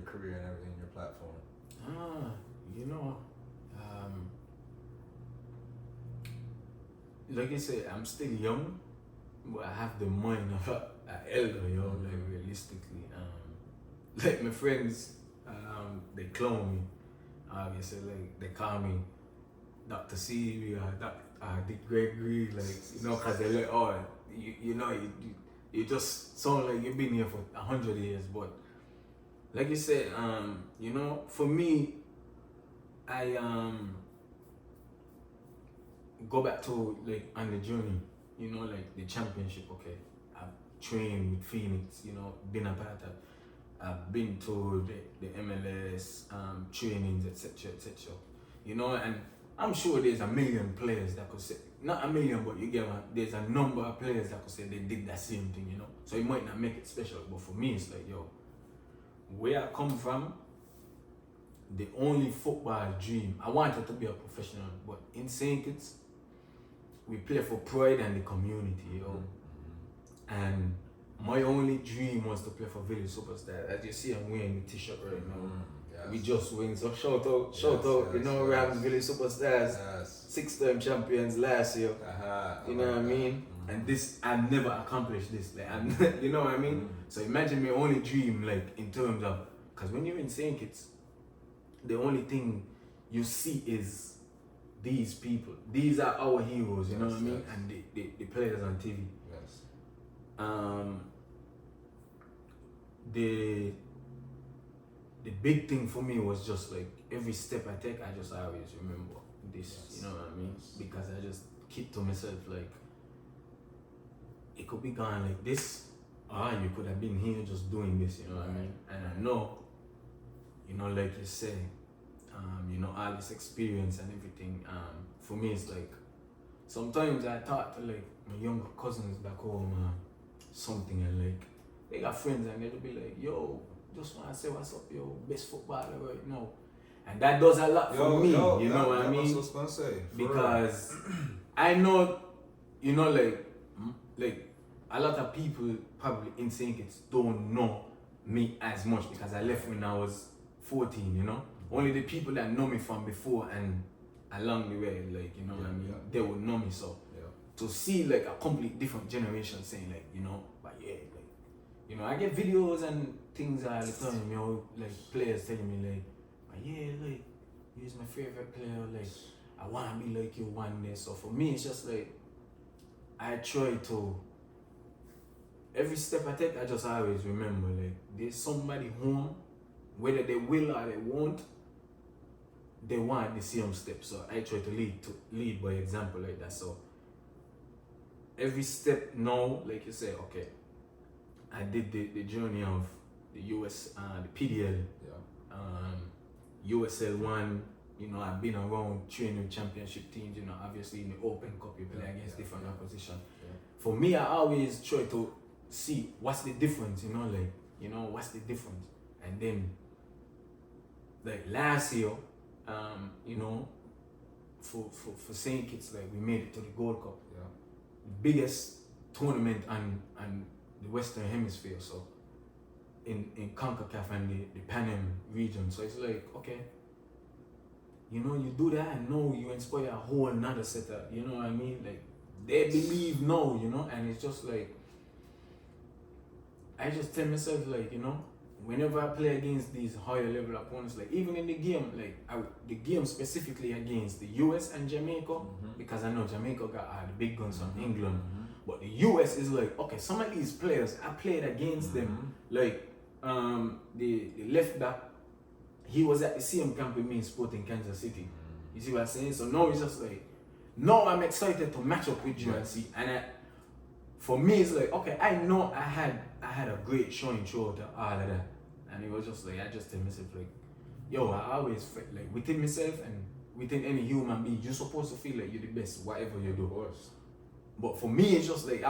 career and everything, your platform? Like I said, I'm still young, but I have the mind of an elder, like realistically. Like my friends, they clone me. Obviously, like they call me Dr. C or Dick Gregory, like, cause they're like, oh, you just sound like you've been here for 100 years. But like you said, for me, I go back to like on the journey, like the championship. Okay, I've trained with Phoenix, been a part of. I've been to the MLS trainings, etc., and I'm sure there's a million players that could say, not a million, but you get one, there's a number of players that could say they did that same thing, So it might not make it special, but for me, it's like, where I come from, the only football dream, I wanted to be a professional, but in St. Kitts, we play for pride and the community, and my only dream was to play for Village Superstar. As you see, I'm wearing the t-shirt right now. Yes. We just win, so shout out, we're having Village Superstars, 6-time champions last year. You know what I mean? And this, I never accomplished this. Like, you know what I mean? So imagine my only dream, like in terms of, because when you're in St. Kitts, the only thing you see is these people. These are our heroes, you know what I mean? And the players on TV. The big thing for me was just like every step I take, I just always remember this, you know what I mean? Because I just keep to myself like, it could be gone like this, or you could have been here just doing this, you know what I mean? And I know, like you say, all this experience and everything, for me it's like, sometimes I talk to like my younger cousins back home, something, and like they got friends and they'll be like, yo, just wanna say what's up, yo, best footballer right now. And that does a lot for me, you know what I mean? That's what I was gonna say. Because I know you know, like a lot of people probably in St. Kitts don't know me as much because I left when I was 14, you know. Only the people that know me from before and along the way, like, you know what I mean, they would know me. So to see like a complete different generation saying like, you know, but yeah, like, you know, I get videos and things all the time, you know, like players telling me like, but yeah, like, you're my favorite player, like, I want to be like you one day. So for me, it's just like, I try to, every step I take, I just always remember like, there's somebody home, whether they will or they won't, they want the same step. So I try to lead by example like that. So every step now, like you say, okay, I did the journey of the the PDL, USL 1, you know, I've been around training championship teams, you know, obviously in the Open Cup you play against different opposition. For me, I always try to see what's the difference, you know, like, you know, what's the difference. And then, like last year, you know, for St. Kitts, like we made it to the Gold Cup. The biggest tournament on the Western Hemisphere, so in CONCACAF and the Pan Am region. So it's like, okay, you know, you do that and now you inspire a whole another set of, you know what I mean? Like, they believe now, you know, and it's just like, I just tell myself, like, you know, whenever I play against these higher level opponents, like even in the game, like the game specifically against the US and Jamaica, because I know Jamaica got the big guns from England, but the US is like, okay, some of these players, I played against them, like the left back, he was at the same camp with me in Sporting Kansas City. You see what I'm saying? So now it's just like, now I'm excited to match up with you and see, and for me it's like, okay, I know I had a great showing throughout all of that. And it was just like, I just tell myself like, yo, I always felt like within myself and within any human being, you're supposed to feel like you're the best, whatever you do. Of course. But for me, it's just like,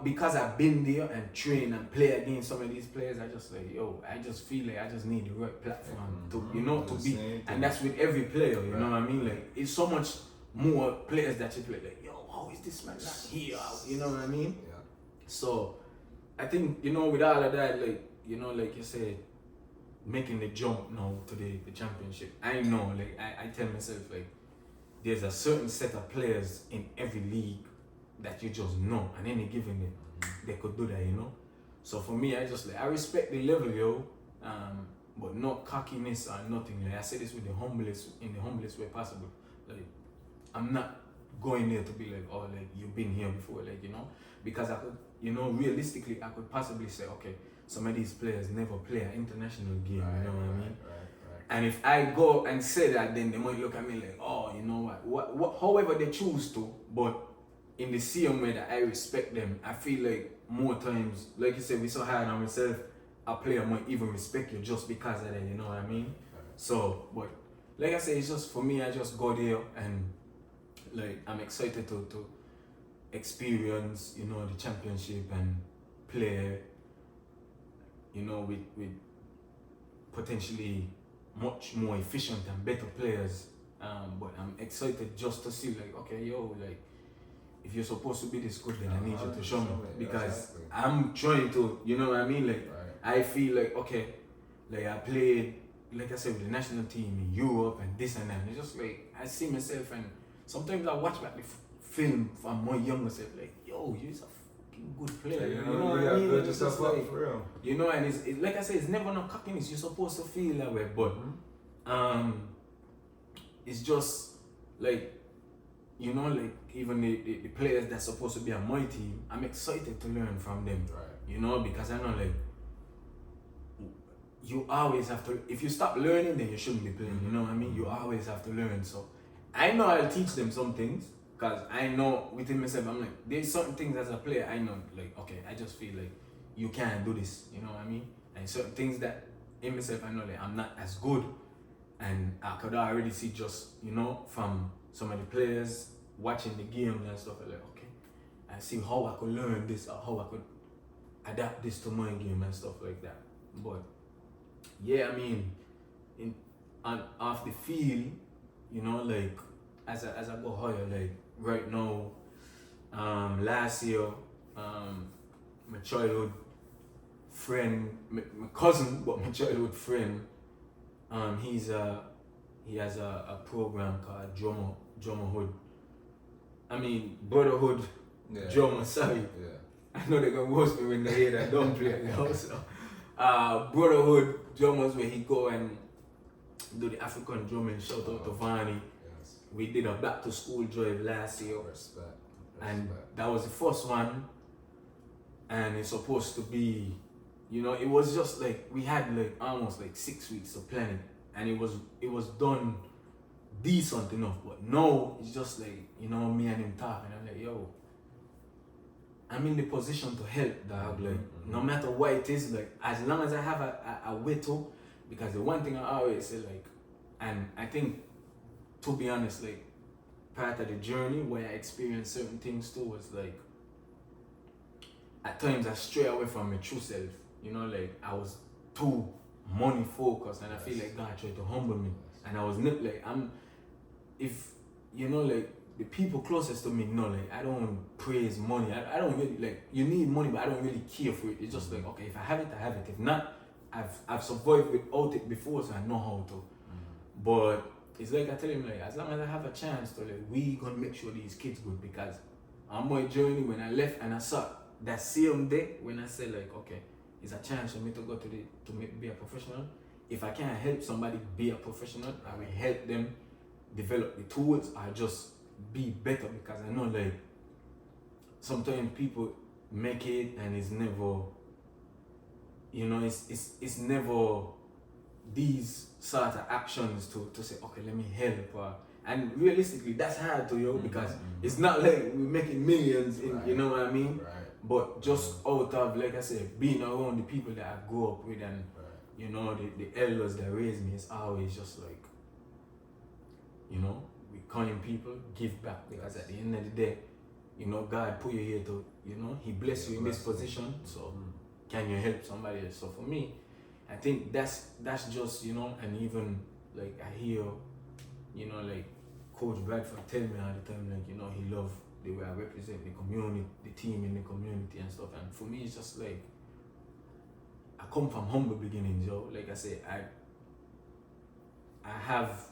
because I've been there and trained and play against some of these players, I just like, yo, I just feel like I just need the right platform to, you know, to be. And that's with every player, you know what I mean? Like, it's so much more players that you play, like, yo, how is this man not here? You know what I mean? Yeah. So, I think, you know, with all of that, like, you know, like you said, making the jump now to the championship, I know, like, I tell myself, like, there's a certain set of players in every league that you just know, and any given day, they could do that, you know? So for me, I just, like, I respect the level, yo, but not cockiness or nothing. Like, I say this with in the humblest way possible. Like, I'm not going there to be like, oh, like, you've been here before, like, you know? Because I could, you know, realistically, I could possibly say, okay, some of these players never play an international game, you know what I mean? And if I go and say that, then they might look at me like, oh, you know what, however they choose to, but in the same way that I respect them, I feel like more times, like you said, we so hard on myself, a player might even respect you just because of that, you know what I mean? So, but like I said, it's just for me, I just go there and like, I'm excited to experience, you know, the championship and play, you know, with potentially much more efficient and better players. But I'm excited just to see, like, okay, yo, like, if you're supposed to be this good, then I need you to show me. Because I'm trying to, you know what I mean? Like, I feel like, okay, like, I played, like I said, with the national team in Europe and this and that. And it's just like, I see myself, and sometimes I watch back the film from my younger self, like, yo, you're a fucking good player. Yeah, you know what I mean? Build yourself up, like, for real. You know, and it's like I said, it's never no cockiness. You're supposed to feel that way, but it's just like, you know, like, even the players that's supposed to be on my team, I'm excited to learn from them. You know, because I know, like, you always have to, if you stop learning, then you shouldn't be playing, you know what I mean? You always have to learn. So I know I'll teach them some things, because I know within myself, I'm like, there's certain things as a player, I know, like, okay, I just feel like you can't do this, you know what I mean? And certain things that in myself, I know that I'm not as good, and I could already see just, you know, from some of the players watching the games and stuff, like, okay, I see how I could learn this, or how I could adapt this to my game and stuff like that. But yeah, I mean, off the field, you know, like, as I go higher, like, right now, Last year, my childhood friend, my cousin, but my childhood friend, he has a program called Drummerhood. I mean, Brotherhood, Drummer, sorry. Yeah. I know they're gonna roast me when they hear that, don't play it, so. Brotherhood Drummers, where he go and do the African drumming. Shout out to Vani. Yes. We did a back to school drive last year. Respect. And that was the first one. And it's supposed to be, it was just like we had like almost like 6 weeks to plan it, and it was done decent enough. But now it's just like me and him talking. I'm like, yo, I'm in the position to help, dog. Like, no matter what it is, like, as long as I have a way to, because the one thing I always say, like, and I think, to be honest, like, part of the journey where I experienced certain things too was like, at times I stray away from my true self. Like, I was too money focused, and I feel like God tried to humble me. And I was like, like, the people closest to me know, like, I don't praise money. I don't really, like, you need money, but I don't really care for it. It's just like, okay, if I have it, I have it. If not, I've survived without it before, so I know how to. But it's like I tell him, like, as long as I have a chance to, like, we gonna make sure these kids good, because on my journey, when I left and I saw that same day, when I said, like, okay, it's a chance for me to go to be a professional. If I can't help somebody be a professional, I will help them develop the tools. I just be better, because I know, like, sometimes people make it and it's never, it's never these sort of actions to say, okay, let me help. And realistically, that's hard to because it's not like we're making millions, you know what I mean? Right. But just out of, like I said, being around the people that I grew up with, and the elders that raised me, it's always just like, we kind people, give back, because at the end of the day, God put you here to, He bless you in this position, so can you help somebody else? So for me, I think that's just, and even like I hear, like Coach Bradford tell me all the time, like, he love the way I represent the community, the team in the community and stuff. And for me, it's just like, I come from humble beginnings, Like I say, I have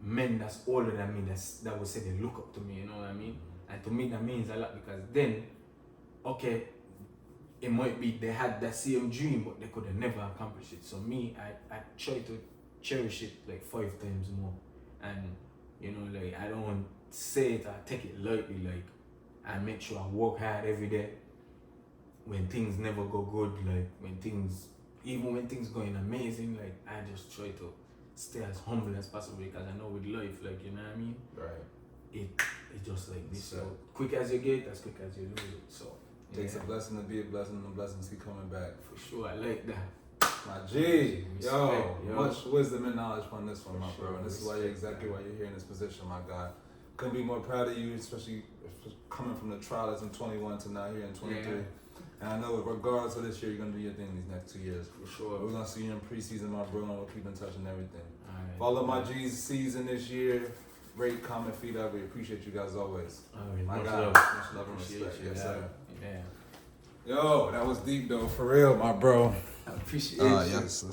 men that's older than me that would say they look up to me, you know what I mean? And to me, that means a lot, because then, okay, it might be they had that same dream, but they could have never accomplished it. So me, I try to cherish it like 5 times more. And, like, I don't say it, I take it lightly. Like, I make sure I work hard every day. When things never go good, like, even when things going amazing, like, I just try to stay as humble as possible, because I know with life, like, you know what I mean? Right. It's just like this. So quick as you get, as quick as you lose it. So it takes a blessing to be a blessing, and the blessings keep coming back. For sure, I like that. My G, yo, much wisdom and knowledge from this one, my bro. And this is why you're exactly why you're here in this position, my God. Couldn't be more proud of you, especially coming from the trials in 21 to now here in 23. Yeah. And I know regardless of this year, you're going to do your thing these next 2 years. For sure. We're going to see you in preseason, my bro, and we'll keep in touch and everything. Right. Follow my G's season this year. Rate, comment, feedback. We appreciate you guys always. Right. My much God. love. Much love and respect. Yes, sir. Yeah. Yo, that was deep, though. For real, my bro. I appreciate it. Yes.